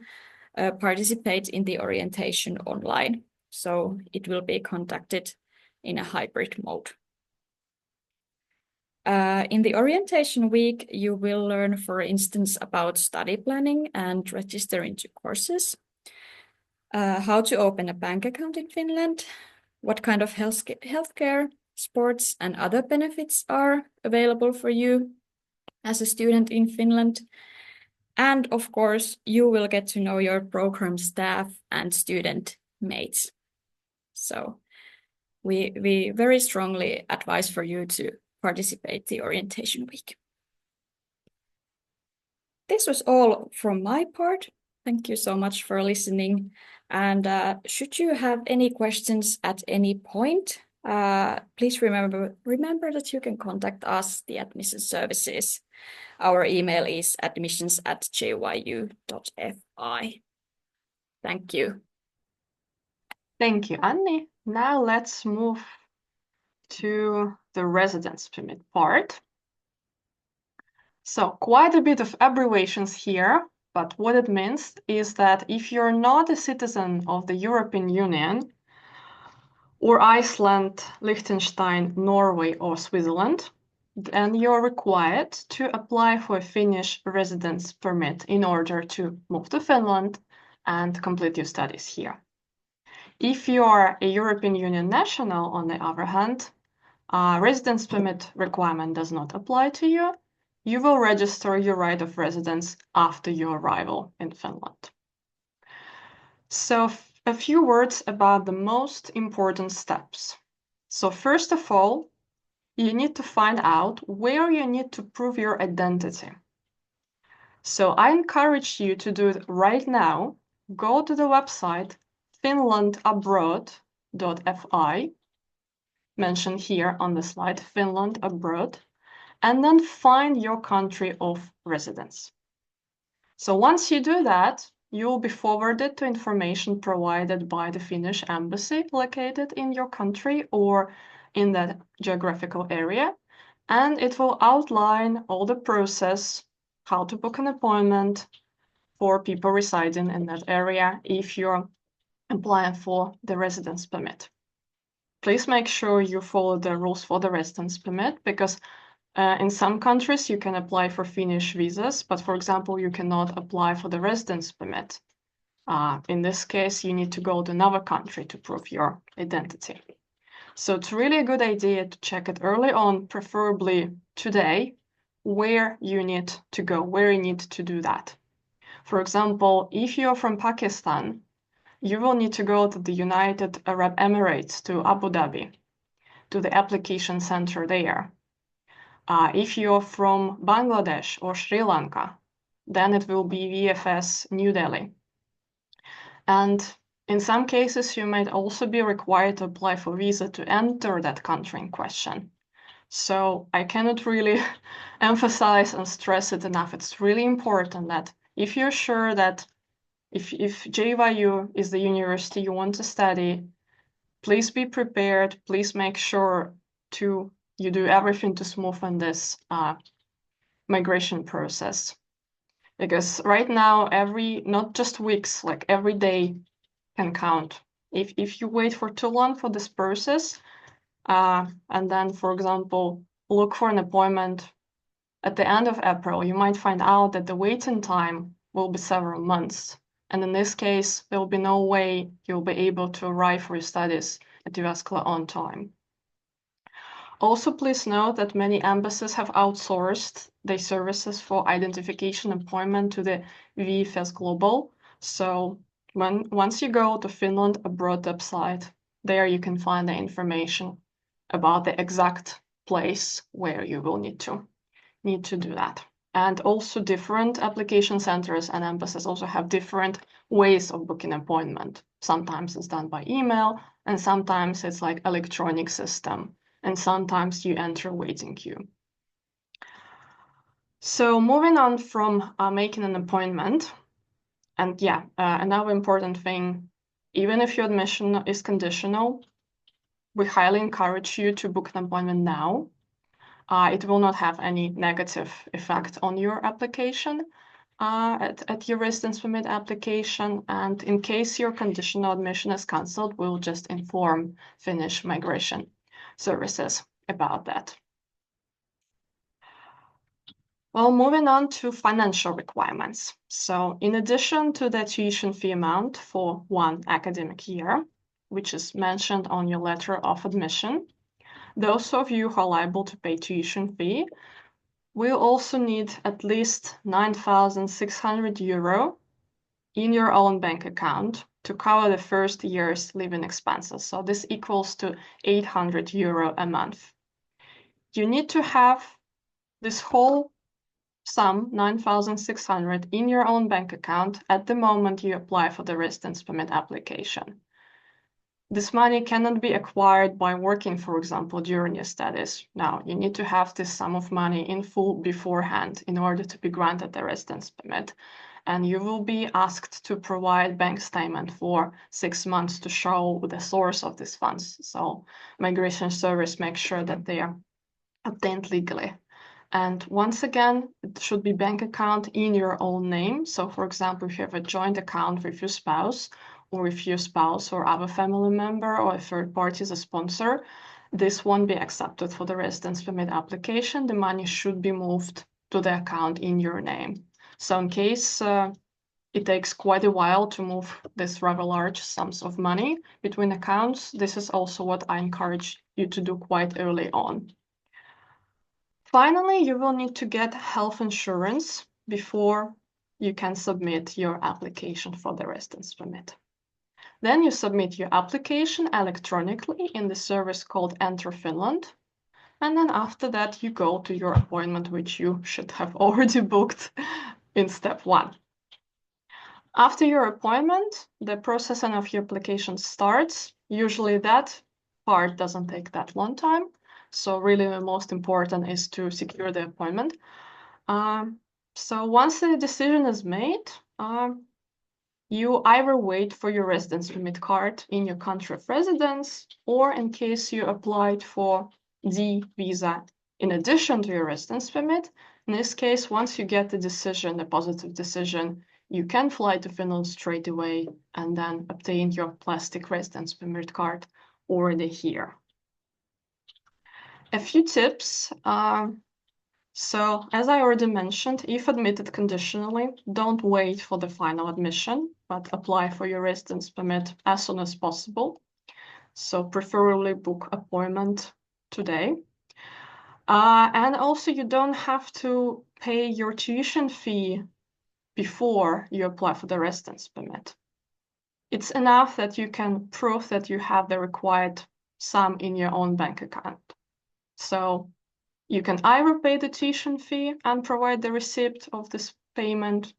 participate in the orientation online. So it will be conducted in a hybrid mode. In the orientation week, you will learn, for instance, about study planning and registering to courses, how to open a bank account in Finland, what kind of healthcare, sports, and other benefits are available for you as a student in Finland. And of course, you will get to know your program staff and student mates. So we very strongly advise for you to participate the orientation week. This was all from my part. Thank you so much for listening. And should you have any questions at any point, please remember that you can contact us, the admission services. Our email is admissions@jyu.fi. Thank you.
Thank you, Anni. Now let's move to the residence permit part. So quite a bit of abbreviations here, but what it means is that if you're not a citizen of the European Union, or Iceland, Liechtenstein, Norway, or Switzerland, then you're required to apply for a Finnish residence permit in order to move to Finland and complete your studies here. If you are a European Union national, on the other hand, residence permit requirement does not apply to you. You will register your right of residence after your arrival in Finland. So a few words about the most important steps. So first of all, you need to find out where you need to prove your identity. So I encourage you to do it right now. Go to the website finlandabroad.fi, mentioned here on the slide, Finland Abroad, and then find your country of residence. So once you do that, you will be forwarded to information provided by the Finnish embassy located in your country or in that geographical area, and it will outline all the process, how to book an appointment for people residing in that area if you're applying for the residence permit. Please make sure you follow the rules for the residence permit, because in some countries you can apply for Finnish visas, but for example, you cannot apply for the residence permit. In this case, you need to go to another country to prove your identity. So it's really a good idea to check it early on, preferably today, where you need to go, where you need to do that. For example, if you're from Pakistan, you will need to go to the United Arab Emirates, to Abu Dhabi, to the application center there. If you're from Bangladesh or Sri Lanka, then it will be VFS New Delhi. And in some cases, you might also be required to apply for visa to enter that country in question. So I cannot really emphasize and stress it enough. It's really important that if you're sure that if JYU is the university you want to study, please be prepared. Please make sure you do everything to smoothen this migration process. Because right now, not just weeks, like every day can count. If you wait for too long for this process, and then, for example, look for an appointment at the end of April, you might find out that the waiting time will be several months. And in this case, there will be no way you'll be able to arrive for your studies at Jyväskylä on time. Also, please note that many embassies have outsourced their services for identification appointment to the VFS Global. So once you go to Finland Abroad website, there you can find the information about the exact place where you will need to do that. And also different application centers and embassies also have different ways of booking appointment. Sometimes it's done by email, and sometimes it's like electronic system. And sometimes you enter waiting queue. So moving on from making an appointment, and another important thing, even if your admission is conditional, we highly encourage you to book an appointment now. It will not have any negative effect on your application. at your residence permit application, and in case your conditional admission is cancelled, we'll just inform Finnish Migration Services about that. Well, moving on to financial requirements. So in addition to the tuition fee amount for one academic year, which is mentioned on your letter of admission, those of you who are liable to pay tuition fee will also need at least 9,600 euro in your own bank account to cover the first year's living expenses. So this equals to 800 euro a month. You need to have this whole sum, 9,600, in your own bank account at the moment you apply for the residence permit application. This money cannot be acquired by working, for example, during your studies. Now, you need to have this sum of money in full beforehand in order to be granted the residence permit. And you will be asked to provide bank statement for 6 months to show the source of these funds. So Migration Service makes sure that they are obtained legally. And once again, it should be bank account in your own name. So for example, if you have a joint account with your spouse, or if your spouse or other family member or a third party is a sponsor, this won't be accepted for the residence permit application. The money should be moved to the account in your name. So in case it takes quite a while to move these rather large sums of money between accounts, this is also what I encourage you to do quite early on. Finally, you will need to get health insurance before you can submit your application for the residence permit. Then you submit your application electronically in the service called Enter Finland. And then after that, you go to your appointment, which you should have already booked in step 1. After your appointment, the processing of your application starts. Usually that part doesn't take that long time. So really the most important is to secure the appointment. So once the decision is made, you either wait for your residence permit card in your country of residence, or in case you applied for D visa in addition to your residence permit. In this case, once you get the decision, the positive decision, you can fly to Finland straight away and then obtain your plastic residence permit card already here. A few tips. So, as I already mentioned, if admitted conditionally, don't wait for the final admission, but apply for your residence permit as soon as possible. So, preferably book appointment today. And also, you don't have to pay your tuition fee before you apply for the residence permit. It's enough that you can prove that you have the required sum in your own bank account. So, you can either pay the tuition fee and provide the receipt of this payment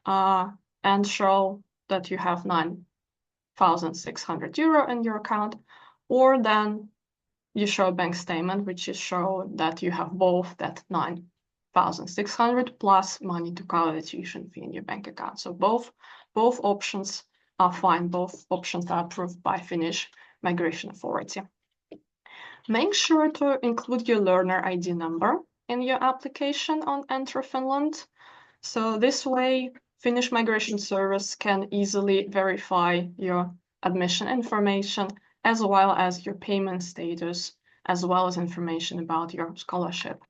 and show that you have 9,600 euro in your account, or then you show a bank statement which is show that you have both that 9,600 plus money to cover the tuition fee in your bank account. So both options are fine. Both options are approved by Finnish Migration Authority. Make sure to include your learner ID number in your application on Enter Finland. So this way, Finnish Migration Service can easily verify your admission information, as well as your payment status, as well as information about your scholarship.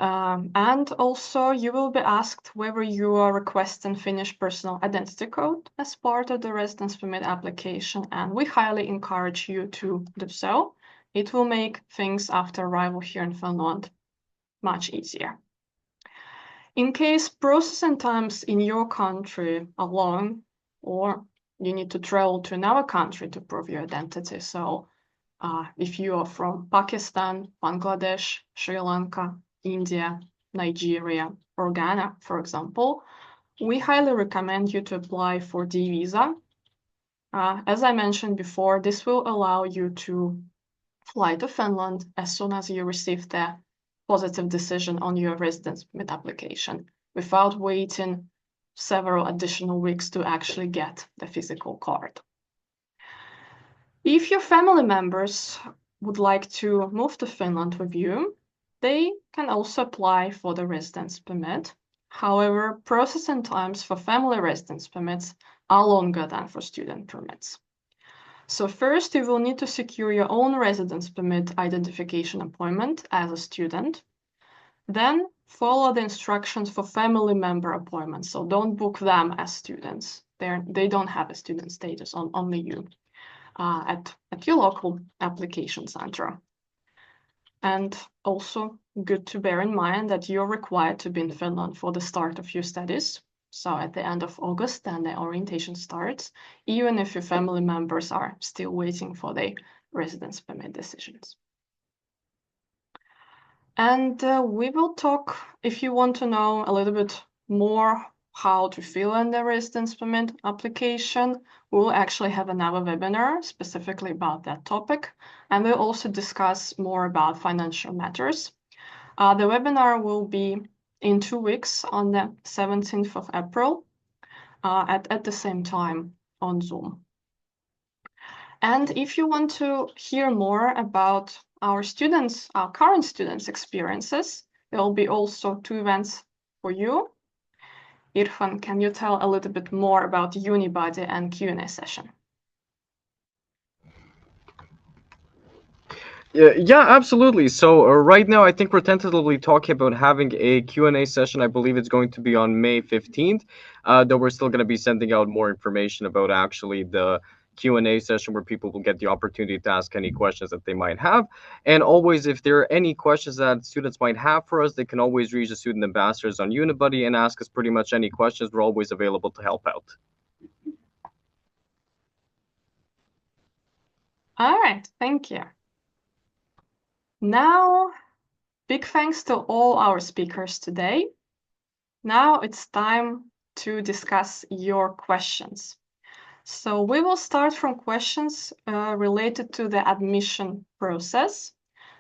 And also, you will be asked whether you are requesting Finnish personal identity code as part of the residence permit application, and we highly encourage you to do so. It will make things after arrival here in Finland much easier. In case processing times in your country are long, or you need to travel to another country to prove your identity, so if you are from Pakistan, Bangladesh, Sri Lanka, India, Nigeria, or Ghana, for example, we highly recommend you to apply for D visa. As I mentioned before, this will allow you to fly to Finland as soon as you receive the positive decision on your residence permit application, without waiting several additional weeks to actually get the physical card. If your family members would like to move to Finland with you, they can also apply for the residence permit. However, processing times for family residence permits are longer than for student permits. So first, you will need to secure your own residence permit identification appointment as a student. Then follow the instructions for family member appointments. So don't book them as students. They don't have a student status, only you at your local application center. And also good to bear in mind that you're required to be in Finland for the start of your studies. So at the end of August, then the orientation starts, even if your family members are still waiting for their residence permit decisions. And we will talk, if you want to know a little bit more how to fill in the residence permit application, we'll actually have another webinar specifically about that topic. And we'll also discuss more about financial matters. The webinar will be in 2 weeks on the 17th of April at the same time on Zoom. And if you want to hear more about our current students' experiences, there will be also 2 events for you. Irfan, can you tell a little bit more about Unibody and Q&A session?
Yeah, absolutely. So right now, I think we're tentatively talking about having a Q&A session. I believe it's going to be on May 15th, though we're still going to be sending out more information about actually the Q&A session where people will get the opportunity to ask any questions that they might have. And always, if there are any questions that students might have for us, they can always reach the student ambassadors on Unibody and ask us pretty much any questions. We're always available to help out.
All right, thank you. Now, big thanks to all our speakers today. Now it's time to discuss your questions. So we will start from questions related to the admission process.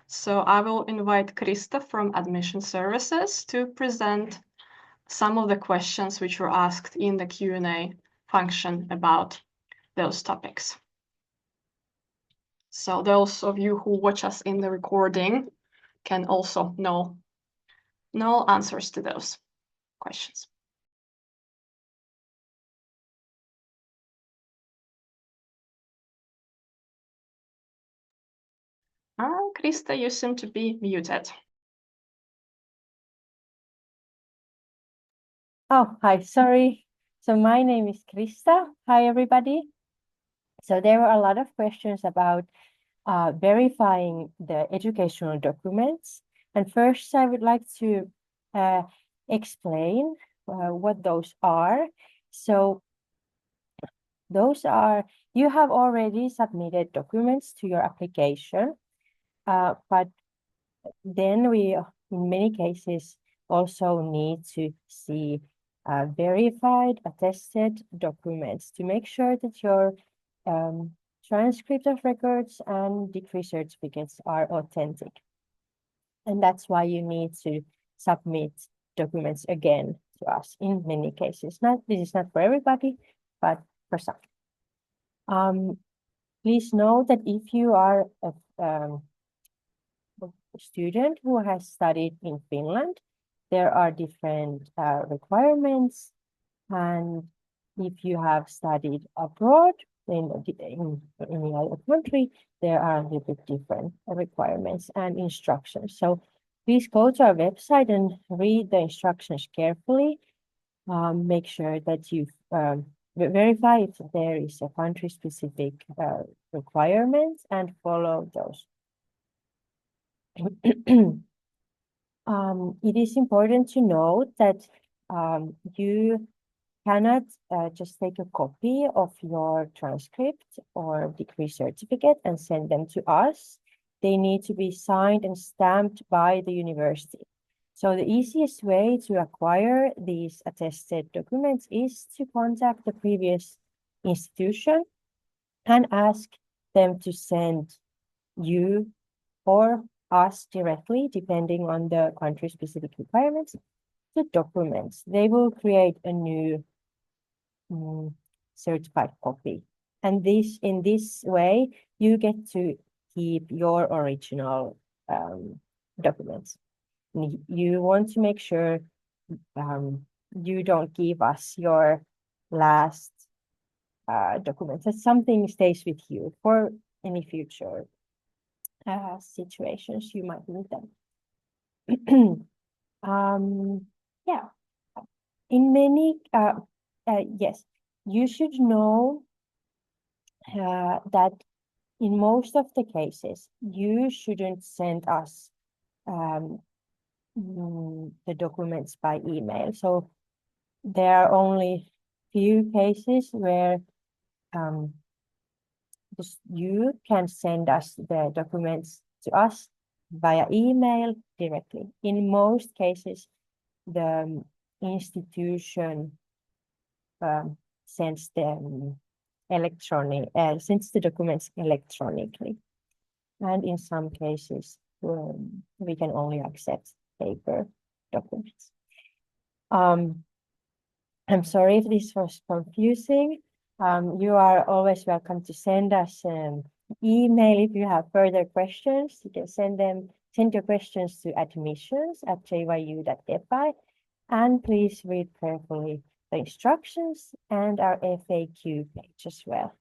So I will invite Krista from Admission Services to present some of the questions which were asked in the Q&A function about those topics. So those of you who watch us in the recording can also know answers to those questions. Krista, you seem to be muted.
Oh, hi, sorry. So my name is Krista. Hi, everybody. So there were a lot of questions about verifying the educational documents. And first, I would like to explain what those are. So those are, you have already submitted documents to your application, but then we, in many cases, also need to see verified, attested documents to make sure that your transcript of records and degree certificates are authentic. And that's why you need to submit documents again to us in many cases. This is not for everybody, but for some. Please note that if you are a student who has studied in Finland, there are different requirements, and if you have studied abroad in any other country, there are a little bit different requirements and instructions. So please go to our website and read the instructions carefully. Make sure that you verify if there is a country-specific requirements and follow those. It is important to note that you cannot just take a copy of your transcript or degree certificate and send them to us. They need to be signed and stamped by the university. So the easiest way to acquire these attested documents is to contact the previous institution and ask them to send you or us directly, depending on the country-specific requirements, the documents. They will create a new certified copy. And in this way, you get to keep your original documents. You want to make sure you don't give us your last documents. That something stays with you for any future situations you might need them. Yeah, in many, yes, you should know that in most of the cases, you shouldn't send us the documents by email. So there are only few cases where you can send us the documents to us via email directly. In most cases, the institution sends them sends the documents electronically, and in some cases we can only accept paper documents. I'm sorry if this was confusing. You are always welcome to send us an email if you have further questions. You can send your questions to admissions@jyu.fi, and please read carefully the instructions and our FAQ page as well.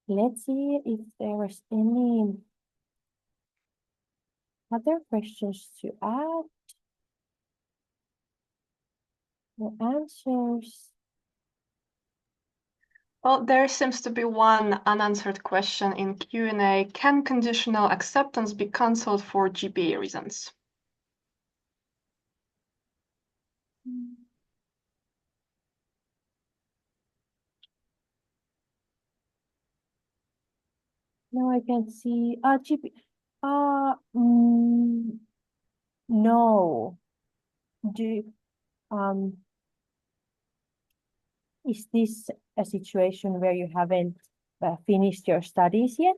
Let's see if there was any other questions to add. The answers.
Well, there seems to be one unanswered question in Q&A. Can conditional acceptance be cancelled for GPA reasons?
No, I can see. No. Is this a situation where you haven't finished your studies yet?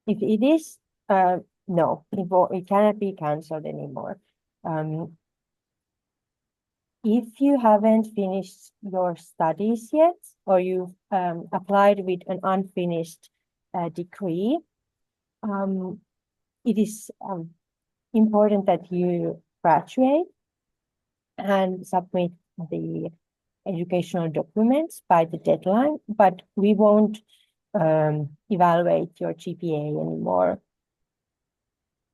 If it is, no, it cannot be cancelled anymore. If you haven't finished your studies yet, or you've applied with an unfinished degree, it is important that you graduate and submit the educational documents by the deadline, but we won't evaluate your GPA anymore.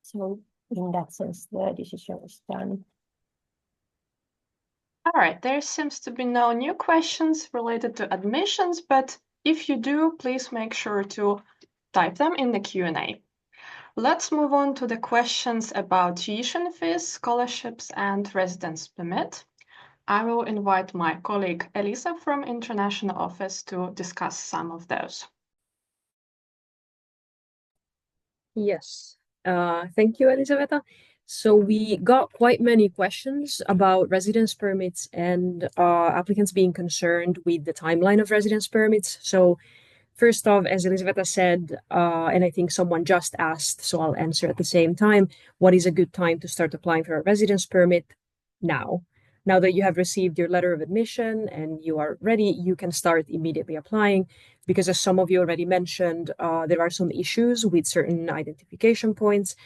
So in that sense, the decision is done.
All right, there seems to be no new questions related to admissions, but if you do, please make sure to type them in the Q&A. Let's move on to the questions about tuition fees, scholarships, and residence permit. I will invite my colleague Elisa from International Office to discuss some of those.
Yes, thank you, Elisaveta. So we got quite many questions about residence permits and applicants being concerned with the timeline of residence permits. So first off, as Elisaveta said, and I think someone just asked, so I'll answer at the same time, what is a good time to start applying for a residence permit? Now that you have received your letter of admission and you are ready, you can start immediately applying, because as some of you already mentioned, there are some issues with certain identification points,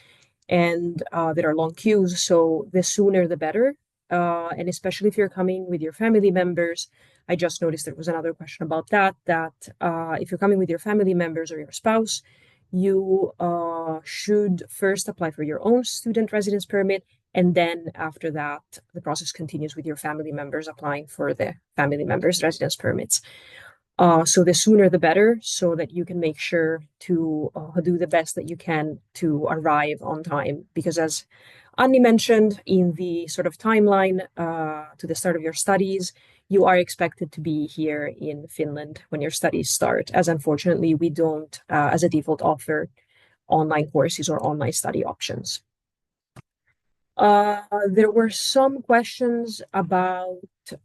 and there are long queues, so the sooner the better. And especially if you're coming with your family members, I just noticed there was another question about that if you're coming with your family members or your spouse, you should first apply for your own student residence permit, and then after that, the process continues with your family members applying for the family members' residence permits. So the sooner the better, so that you can make sure to do the best that you can to arrive on time. Because as Anni mentioned, in the sort of timeline to the start of your studies, you are expected to be here in Finland when your studies start, as unfortunately we don't, as a default, offer online courses or online study options. There were some questions about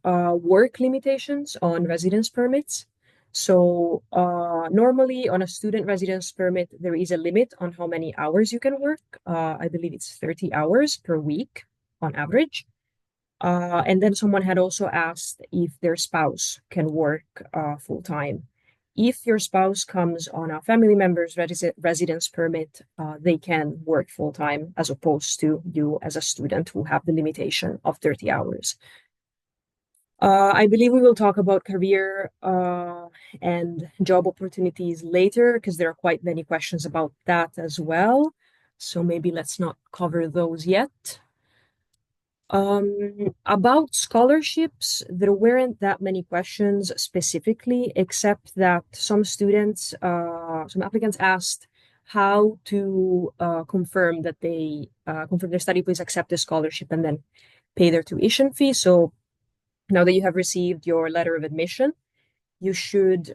work limitations on residence permits. So normally on a student residence permit, there is a limit on how many hours you can work. I believe it's 30 hours per week on average. And then someone had also asked if their spouse can work full-time. if your spouse comes on a family member's residence permit, they can work full-time as opposed to you as a student who have the limitation of 30 hours. I believe we will talk about career and job opportunities later because there are quite many questions about that as well. So maybe let's not cover those yet. About scholarships, there weren't that many questions specifically, except that some students, some applicants asked how to confirm that they confirm their study place, accept the scholarship, and then pay their tuition fee. So now that you have received your letter of admission, you should,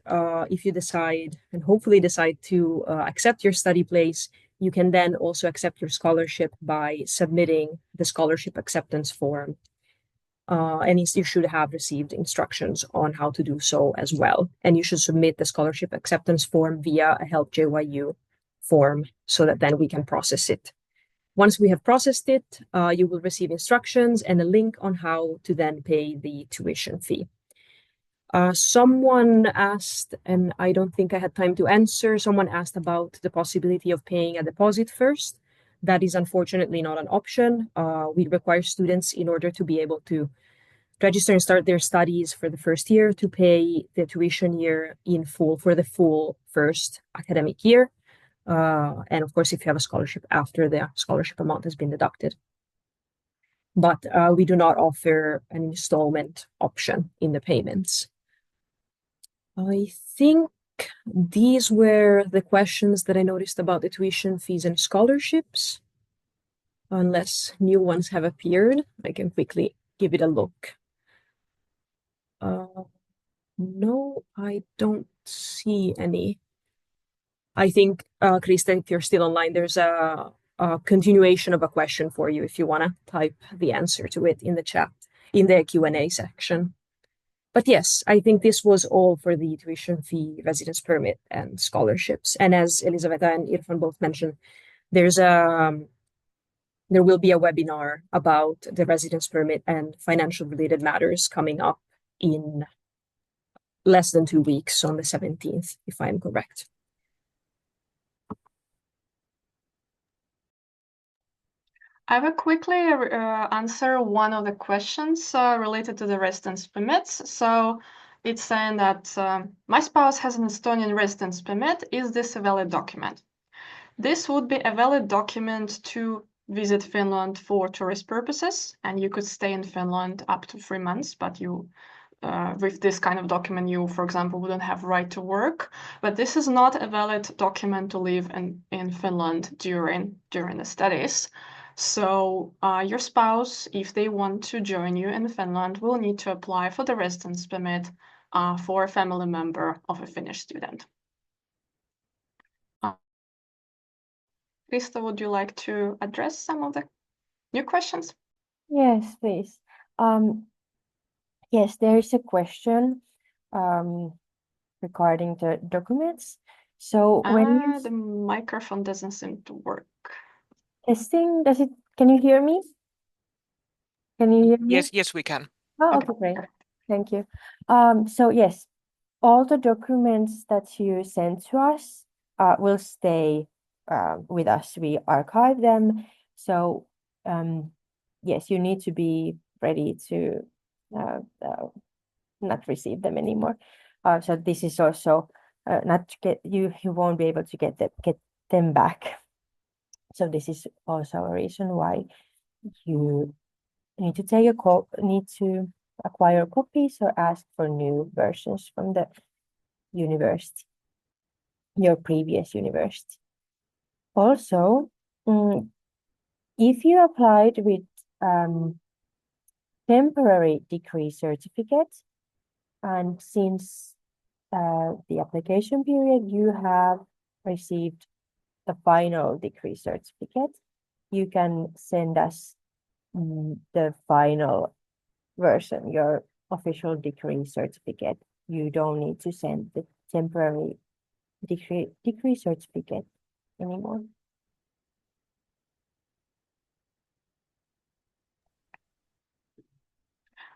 if you decide and hopefully decide to accept your study place, you can then also accept your scholarship by submitting the scholarship acceptance form. And you should have received instructions on how to do so as well. And you should submit the scholarship acceptance form via a Help JYU form so that then we can process it. Once we have processed it, you will receive instructions and a link on how to then pay the tuition fee. Someone asked, and I don't think I had time to answer, someone asked about the possibility of paying a deposit first. That is unfortunately not an option. We require students, in order to be able to register and start their studies for the first year, to pay the tuition year in full for the full first academic year. And of course, if you have a scholarship after the scholarship amount has been deducted. But we do not offer an installment option in the payments. I think these were the questions that I noticed about the tuition fees and scholarships. Unless new ones have appeared, I can quickly give it a look. No, I don't see any. I think, Krista, if you're still online, there's a continuation of a question for you if you want to type the answer to it in the chat, in the Q&A section. But yes, I think this was all for the tuition fee, residence permit, and scholarships. And as Elisaveta and Irfan both mentioned, there will be a webinar about the residence permit and financial related matters coming up in less than 2 weeks, on the 17th, if I'm correct.
I will quickly answer one of the questions related to the residence permits. So it's saying that my spouse has an Estonian residence permit. Is this a valid document? This would be a valid document to visit Finland for tourist purposes, and you could stay in Finland up to 3 months, but you with this kind of document, you, for example, wouldn't have right to work. But this is not a valid document to live in Finland during the studies. So your spouse, if they want to join you in Finland, will need to apply for the residence permit for a family member of a Finnish student. Krista, would you like to address some of the new questions?
Yes, please. Yes, there is a question regarding the documents. So when
the microphone doesn't seem to work.
Testing, can you hear me? Can you hear me?
Yes, we can.
Oh, okay, great. Thank you. So yes, all the documents that you send to us will stay with us. We archive them. So yes, you need to be ready to not receive them anymore. So this is also not to get you won't be able to get them back. So this is also a reason why you need to need to acquire copies or ask for new versions from the university, your previous university. Also, if you applied with temporary degree certificate, and since the application period you have received the final degree certificate, you can send us the final version, your official degree certificate. You don't need to send the temporary degree certificate anymore.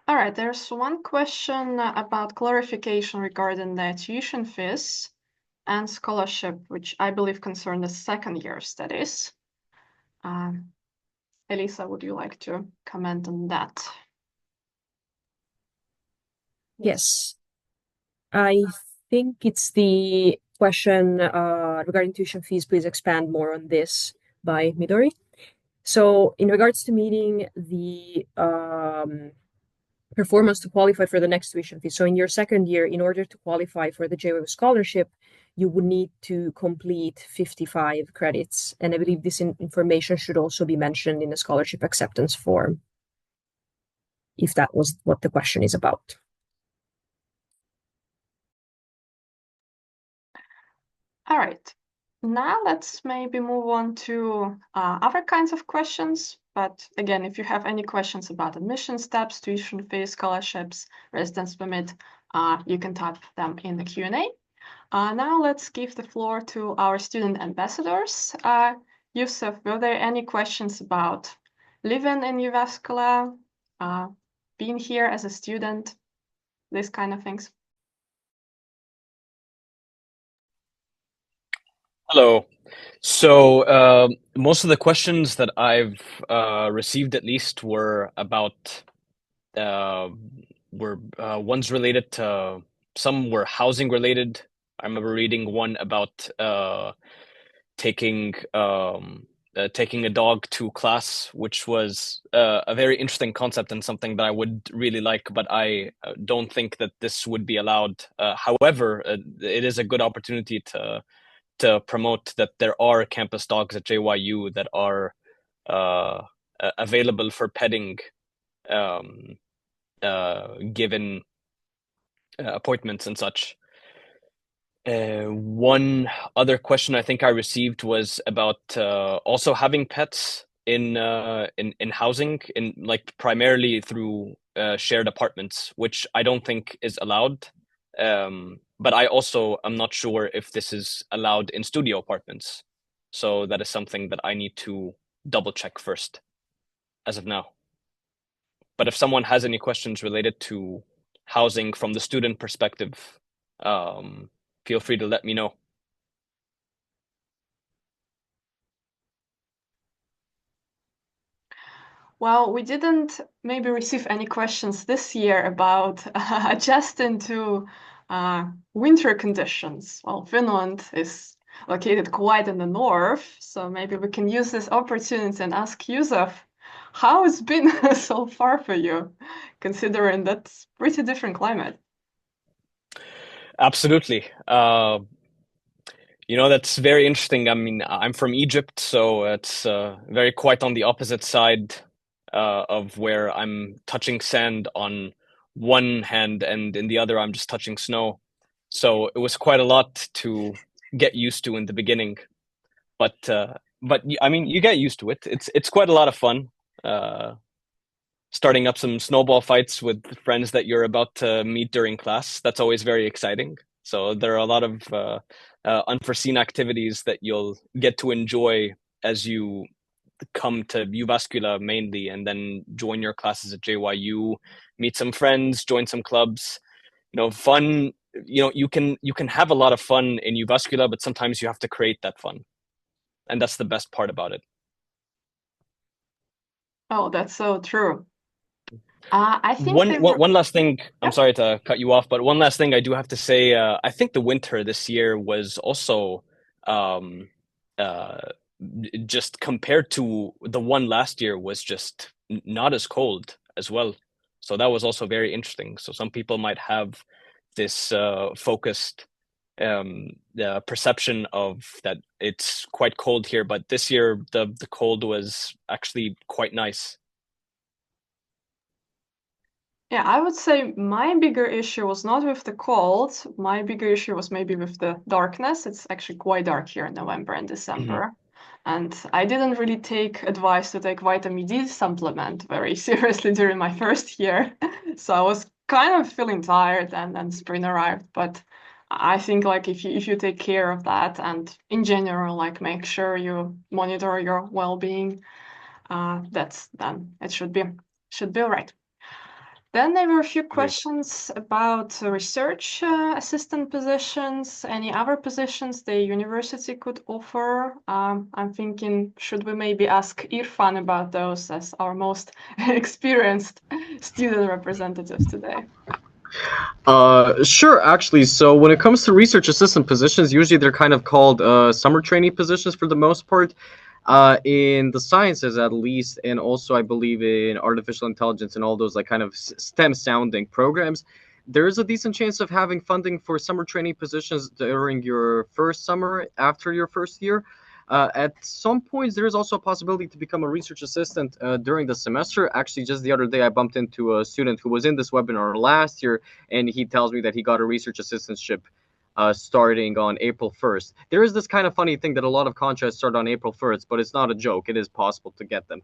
All right, there's one question about clarification regarding the tuition fees and scholarship, which I believe concern the second year studies. Elisa, would you like to comment on that?
Yes. I think it's the question regarding tuition fees. Please expand more on this by Midori. So in regards to meeting the performance to qualify for the next tuition fee. So in your second year, in order to qualify for the JYU scholarship, you would need to complete 55 credits. And I believe this information should also be mentioned in the scholarship acceptance form, if that was what the question is about.
All right. Now let's maybe move on to other kinds of questions. But again, if you have any questions about admission steps, tuition fees, scholarships, residence permit, you can type them in the Q&A. Now let's give the floor to our student ambassadors. Yusuf, were there any questions about living in Jyväskylä, being here as a student, these kind of things?
Hello. So most of the questions that I've received, at least, were about ones related to, some were housing related. I remember reading one about taking a dog to class, which was a very interesting concept and something that I would really like, but I don't think that this would be allowed. However, it is a good opportunity to promote that there are campus dogs at JYU that are available for petting, given appointments and such. One other question I think I received was about also having pets in housing, in like primarily through shared apartments, which I don't think is allowed. But I also am not sure if this is allowed in studio apartments. So that is something that I need to double check first as of now. But if someone has any questions related to housing from the student perspective, feel free to let me know.
Well, we didn't maybe receive any questions this year about adjusting to winter conditions. Well, Finland is located quite in the north, so maybe we can use this opportunity and ask Yusuf, how it's been so far for you, considering that's pretty different climate?
Absolutely. That's very interesting. I mean, I'm from Egypt, so it's very quite on the opposite side of where I'm touching sand on one hand, and in the other, I'm just touching snow. So it was quite a lot to get used to in the beginning. But I mean, you get used to it. It's quite a lot of fun. Starting up some snowball fights with friends that you're about to meet during class. That's always very exciting. So there are a lot of unforeseen activities that you'll get to enjoy as you come to Jyväskylä mainly, and then join your classes at JYU, meet some friends, join some clubs. Fun. You can have a lot of fun in Jyväskylä, but sometimes you have to create that fun, and that's the best part about it.
Oh, that's so true. I think
one last thing.
Yeah.
I'm sorry to cut you off, but one last thing I do have to say. I think the winter this year was also just compared to the one last year was just not as cold as well. So that was also very interesting. So some people might have this focused perception of that it's quite cold here, but this year the cold was actually quite nice.
Yeah, I would say my bigger issue was not with the cold. My bigger issue was maybe with the darkness. It's actually quite dark here in November and December. And I didn't really take advice to take vitamin D supplement very seriously during my first year. So I was kind of feeling tired, and then spring arrived. But I think like if you take care of that, and in general, like make sure you monitor your well-being, then it should be all right. Then there were a few
Great.
questions about research assistant positions, any other positions the university could offer. I'm thinking, should we maybe ask Irfan about those as our most experienced student representatives today?
Sure, actually. So when it comes to research assistant positions, usually they're kind of called summer trainee positions for the most part. In the sciences at least, and also I believe in artificial intelligence and all those like kind of STEM sounding programs, there is a decent chance of having funding for summer training positions during your first summer after your first year. At some points, there is also a possibility to become a research assistant during the semester. Actually, just the other day, I bumped into a student who was in this webinar last year, and he tells me that he got a research assistantship starting on April 1st. There is this kind of funny thing that a lot of contracts start on April 1st, but it's not a joke. It is possible to get them.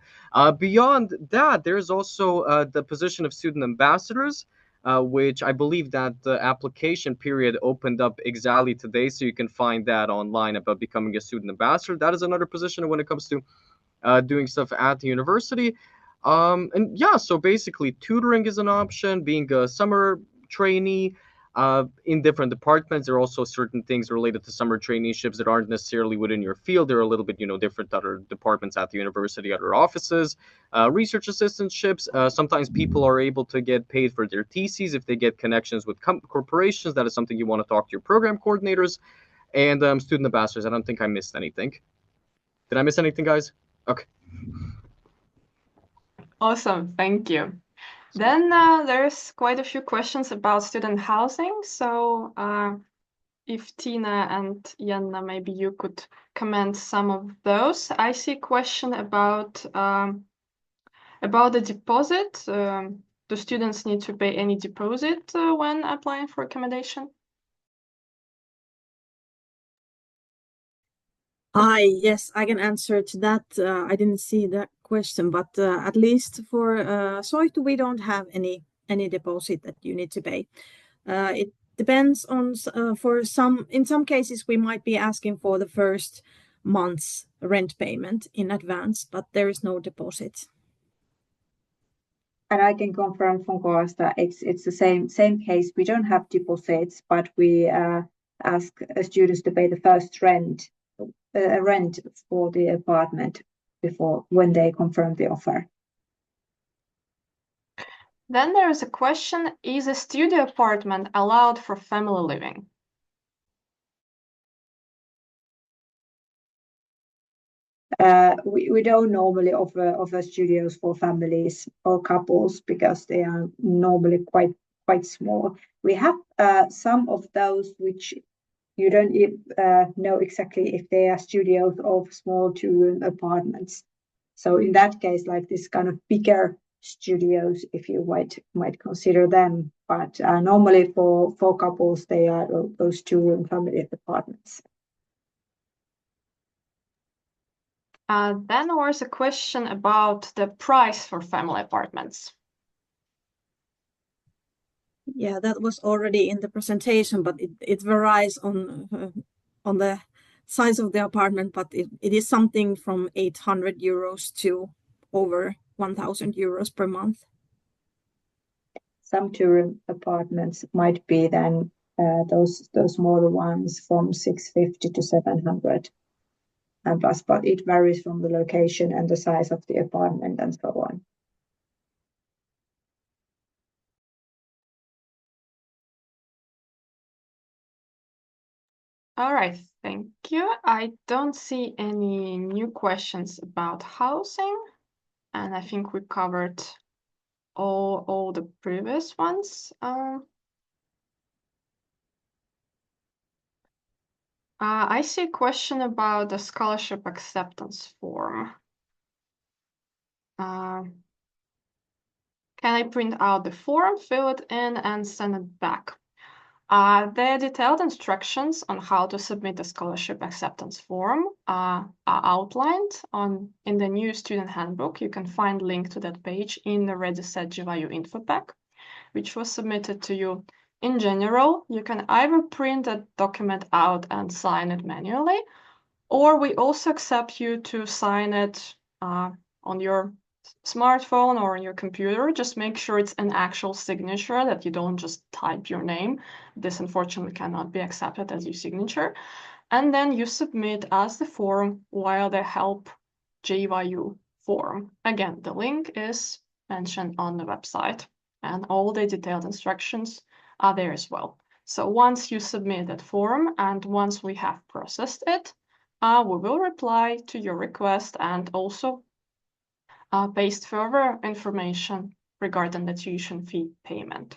Beyond that, there's also the position of student ambassadors, which I believe that the application period opened up exactly today, so you can find that online about becoming a student ambassador. That is another position when it comes to doing stuff at the university. And yeah, so basically tutoring is an option, being a summer trainee, in different departments. There are also certain things related to summer traineeships that aren't necessarily within your field. They're a little bit, different other departments at the university, other offices. Research assistantships. Sometimes people are able to get paid for their theses if they get connections with corporations. That is something you want to talk to your program coordinators. And student ambassadors. I don't think I missed anything. Did I miss anything, guys? Okay.
Awesome, thank you. Then there's quite a few questions about student housing. So if Tina and Jenna, maybe you could comment some of those. I see a question about the deposit. Do students need to pay any deposit when applying for accommodation?
Yes, I can answer to that. I didn't see that question, but at least for Soitu, we don't have any deposit that you need to pay. It depends on in some cases we might be asking for the first month's rent payment in advance, but there is no deposit.
And I can confirm from Coasta, it's the same case. We don't have deposits, but we ask students to pay the first rent for the apartment when they confirm the offer.
Then there is a question, is a studio apartment allowed for family living?
We don't normally offer studios for families or couples because they are normally quite small. We have some of those which you don't know exactly if they are studios or small two-room apartments. So in that case, like this kind of bigger studios, if you might consider them, but normally for couples, they are those two-room family apartments.
Then there was a question about the price for family apartments.
Yeah, that was already in the presentation, but it varies on the size of the apartment, but it is something from 800 euros to over 1,000 euros per month.
Some two-room apartments might be then those smaller ones from 650 to 700 and plus, but it varies from the location and the size of the apartment and so on.
All right, thank you. I don't see any new questions about housing, and I think we covered all the previous ones. I see a question about the scholarship acceptance form. Can I print out the form, fill it in, and send it back? The detailed instructions on how to submit a scholarship acceptance form are outlined in the new student handbook. You can find a link to that page in the Ready Set JYU info pack, which was submitted to you in general. You can either print that document out and sign it manually, or we also accept you to sign it on your smartphone or on your computer, just make sure it's an actual signature, that you don't just type your name. This unfortunately cannot be accepted as your signature. And then you submit as the form via the Help JYU form. Again, the link is mentioned on the website, and all the detailed instructions are there as well. So once you submit that form and once we have processed it, we will reply to your request and also paste further information regarding the tuition fee payment.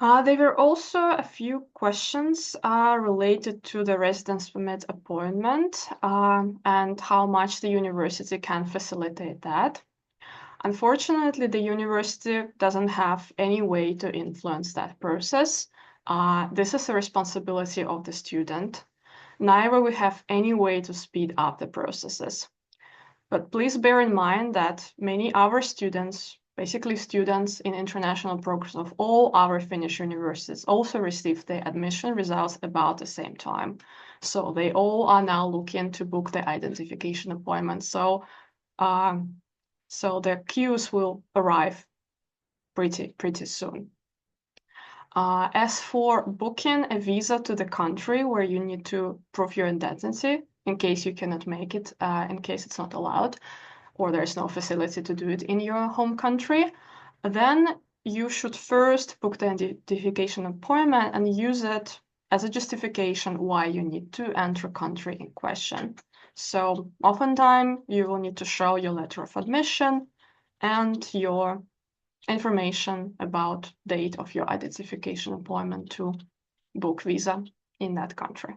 There were also a few questions related to the residence permit appointment and how much the university can facilitate that. Unfortunately, the university doesn't have any way to influence that process. This is a responsibility of the student. Neither we have any way to speed up the processes. But please bear in mind that many other students, basically students in international programs of all our Finnish universities, also received their admission results about the same time. So they all are now looking to book the identification appointment. So the queues will arrive pretty soon. As for booking a visa to the country where you need to prove your identity, in case you cannot make it, in case it's not allowed, or there's no facility to do it in your home country, then you should first book the identification appointment and use it as a justification why you need to enter country in question. So oftentimes you will need to show your letter of admission and your information about date of your identification appointment to book visa in that country.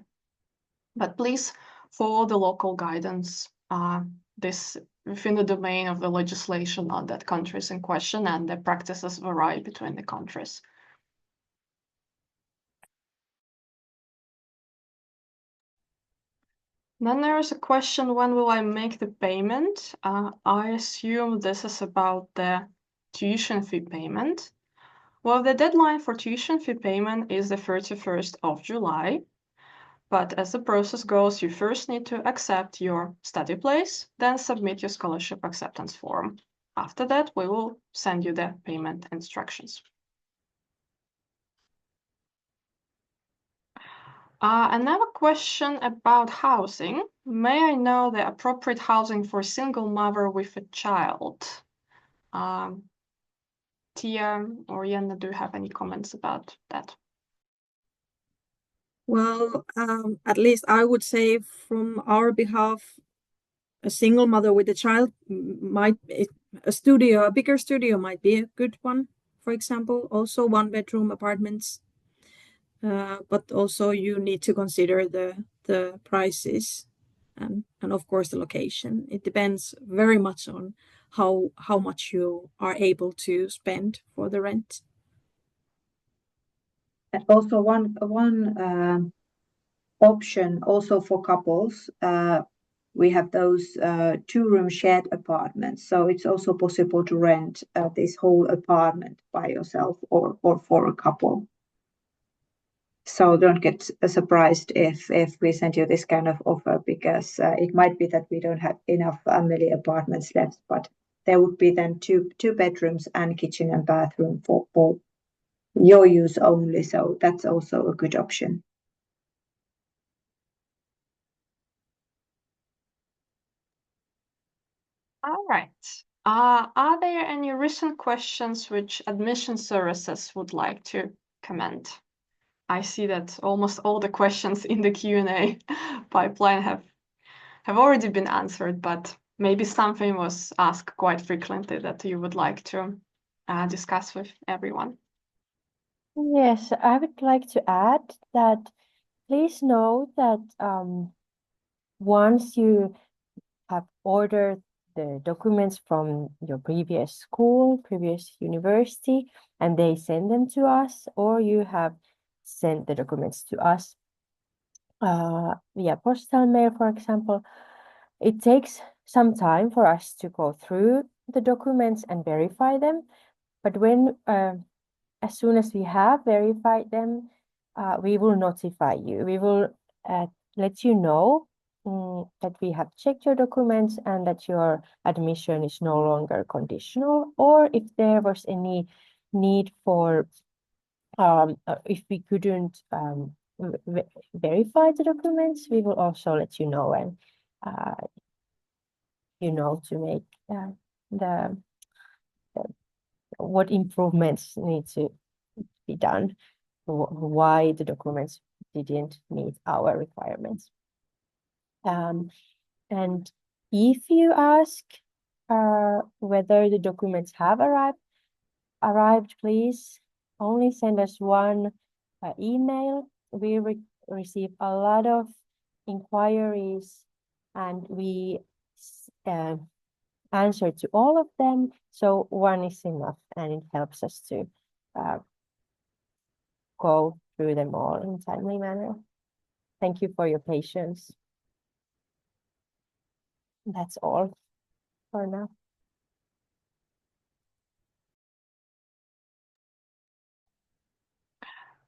But please follow the local guidance. This within the domain of the legislation on that countries in question, and the practices vary between the countries. Then there is a question, when will I make the payment? I assume this is about the tuition fee payment. Well, the deadline for tuition fee payment is the 31st of July. But as the process goes, you first need to accept your study place, then submit your scholarship acceptance form. After that, we will send you the payment instructions. Another question about housing. May I know the appropriate housing for a single mother with a child? Tia or Jenna, do you have any comments about that?
Well, at least I would say from our behalf, a single mother with a child a bigger studio might be a good one, for example. Also 1-bedroom apartments. But also you need to consider the prices and of course the location. It depends very much on how much you are able to spend for the rent.
And also one option also for couples, we have those 2-room shared apartments. So it's also possible to rent this whole apartment by yourself or for a couple. So don't get surprised if we send you this kind of offer, because it might be that we don't have enough family apartments left, but there would be then two bedrooms and kitchen and bathroom for your use only. So that's also a good option.
All right. Are there any recent questions which admission services would like to comment? I see that almost all the questions in the Q&A pipeline have already been answered, but maybe something was asked quite frequently that you would like to discuss with everyone.
Yes, I would like to add that please know that once you have ordered the documents from your previous school, previous university, and they send them to us, or you have sent the documents to us via postal mail, for example, it takes some time for us to go through the documents and verify them. But when as soon as we have verified them, we will notify you. We will let you know that we have checked your documents and that your admission is no longer conditional, or if there was any need for, if we couldn't verify the documents, we will also let you know, and to make what improvements need to be done, why the documents didn't meet our requirements. And if you ask whether the documents have arrived, please only send us one email. We receive a lot of inquiries and we answer to all of them. So one is enough, and it helps us to go through them all in a timely manner. Thank you for your patience. That's all for now.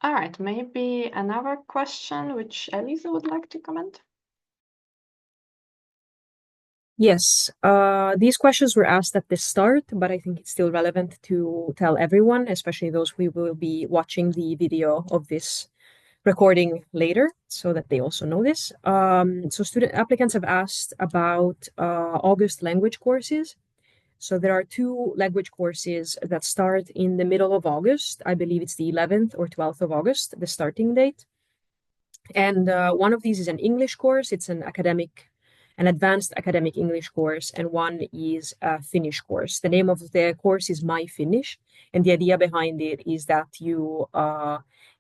All right, maybe another question which Elisa would like to comment.
Yes, these questions were asked at the start, but I think it's still relevant to tell everyone, especially those who will be watching the video of this recording later, so that they also know this. So student applicants have asked about August language courses. So there are 2 language courses that start in the middle of August. I believe it's the 11th or 12th of August, the starting date. And one of these is an English course. It's an advanced academic English course, and one is a Finnish course. The name of the course is My Finnish, and the idea behind it is that you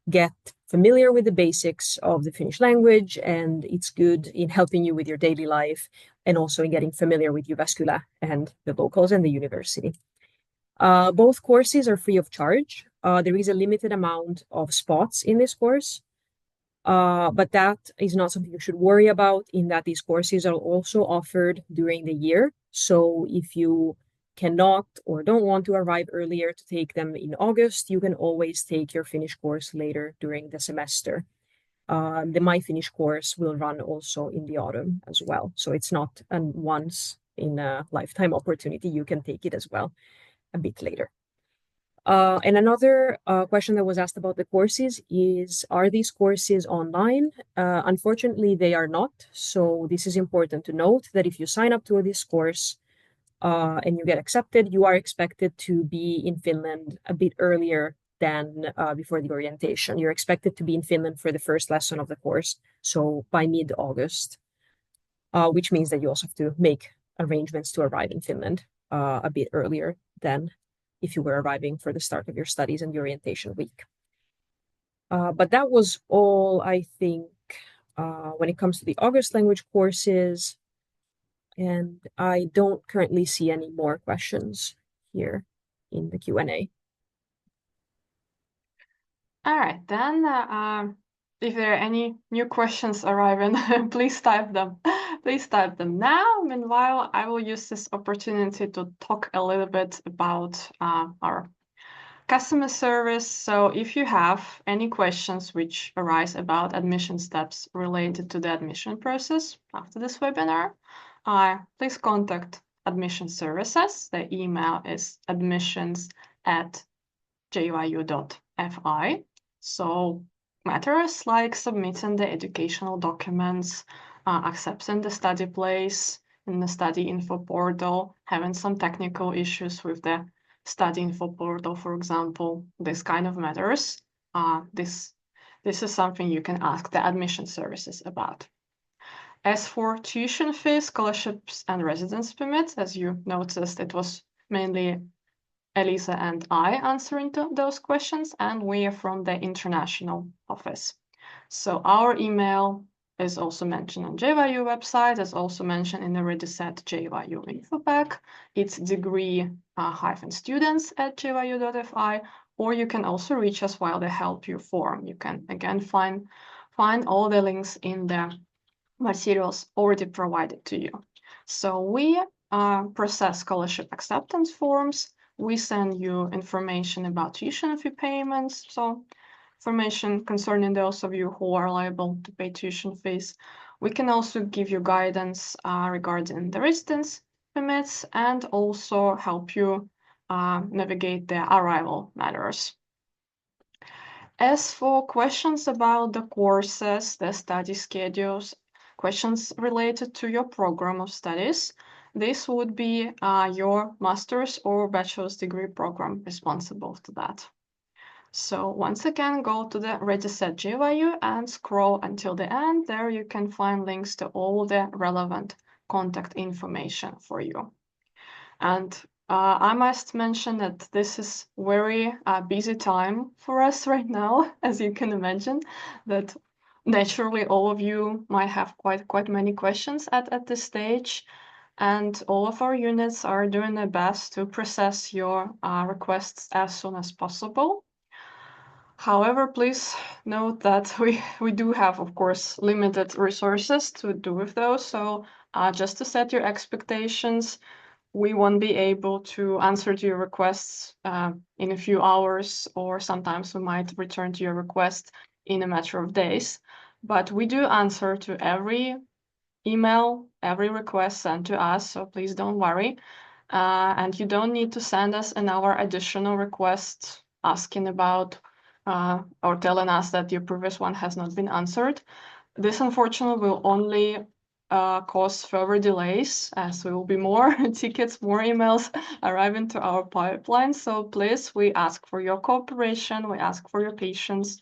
get familiar with the basics of the Finnish language, and it's good in helping you with your daily life and also in getting familiar with Jyväskylä and the locals and the university. Both courses are free of charge. There is a limited amount of spots in this course, but that is not something you should worry about, in that these courses are also offered during the year. So if you cannot or don't want to arrive earlier to take them in August, you can always take your Finnish course later during the semester. The My Finnish course will run also in the autumn as well. So it's not a once in a lifetime opportunity. You can take it as well a bit later. And another question that was asked about the courses is, are these courses online? Unfortunately, they are not. So this is important to note, that if you sign up to this course and you get accepted, you are expected to be in Finland a bit earlier than before the orientation. You're expected to be in Finland for the first lesson of the course, so by mid-August, which means that you also have to make arrangements to arrive in Finland a bit earlier than if you were arriving for the start of your studies and the orientation week. But that was all, I think, when it comes to the August language courses. And I don't currently see any more questions here in the Q&A.
All right, then if there are any new questions arriving, please type them. Please type them now. Meanwhile, I will use this opportunity to talk a little bit about our customer service. So if you have any questions which arise about admission steps related to the admission process after this webinar, please contact admission services. The email is admissions@jyu.fi. So matters like submitting the educational documents, accepting the study place in the study info portal, having some technical issues with the study info portal, for example, this kind of matters. This is something you can ask the admission services about. As for tuition fees, scholarships, and residence permits, as you noticed, it was mainly Elisa and I answering those questions, and we are from the international office. So our email is also mentioned on JYU website, as also mentioned in the already set JYU info pack. It's degree-students@jyu.fi, or you can also reach us via the help you form. You can again find all the links in the materials already provided to you. So we process scholarship acceptance forms. We send you information about tuition fee payments, so information concerning those of you who are liable to pay tuition fees. We can also give you guidance regarding the residence permits and also help you navigate the arrival matters. As for questions about the courses, the study schedules, questions related to your program of studies, this would be your master's or bachelor's degree program responsible for that. So once again, go to the Register JYU and scroll until the end. There you can find links to all the relevant contact information for you. And I must mention that this is very busy time for us right now, as you can imagine, that naturally all of you might have quite many questions at this stage. And all of our units are doing their best to process your requests as soon as possible. However, please note that we do have, of course, limited resources to do with those. So just to set your expectations, we won't be able to answer to your requests in a few hours, or sometimes we might return to your request in a matter of days. But we do answer to every email, every request sent to us, so please don't worry. And you don't need to send us another additional request asking about or telling us that your previous one has not been answered. This unfortunately will only cause further delays, as there will be more tickets, more emails arriving to our pipeline. So please, we ask for your cooperation, we ask for your patience.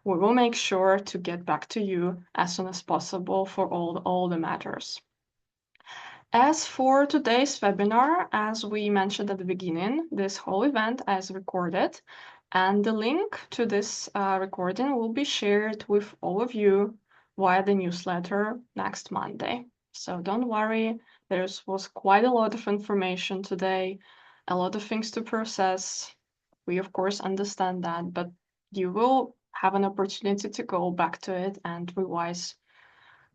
We will make sure to get back to you as soon as possible for all the matters. As for today's webinar, as we mentioned at the beginning, this whole event is recorded, and the link to this recording will be shared with all of you via the newsletter next Monday. So don't worry, there was quite a lot of information today, a lot of things to process. We of course understand that, but you will have an opportunity to go back to it and revise,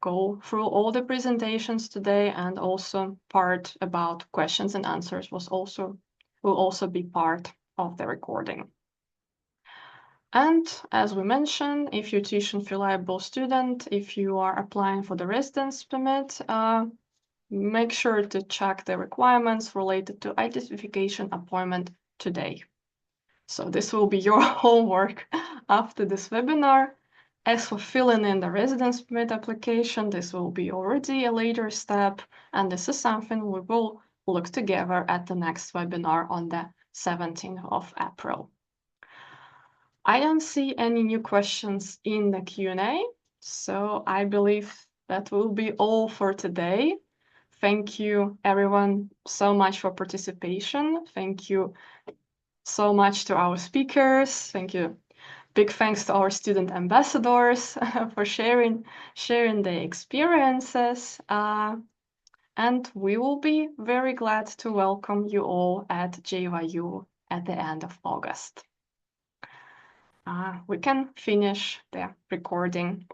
go through all the presentations today, and also part about questions and answers will also be part of the recording. And as we mentioned, if you're a tuition-reliable student, if you are applying for the residence permit, make sure to check the requirements related to identification appointment today. So this will be your homework after this webinar. As for filling in the residence permit application, this will be already a later step, and this is something we will look together at the next webinar on the 17th of April. I don't see any new questions in the Q&A, so I believe that will be all for today. Thank you everyone so much for participation. Thank you so much to our speakers. Thank you. Big thanks to our student ambassadors for sharing their experiences. And we will be very glad to welcome you all at JYU at the end of August. We can finish the recording.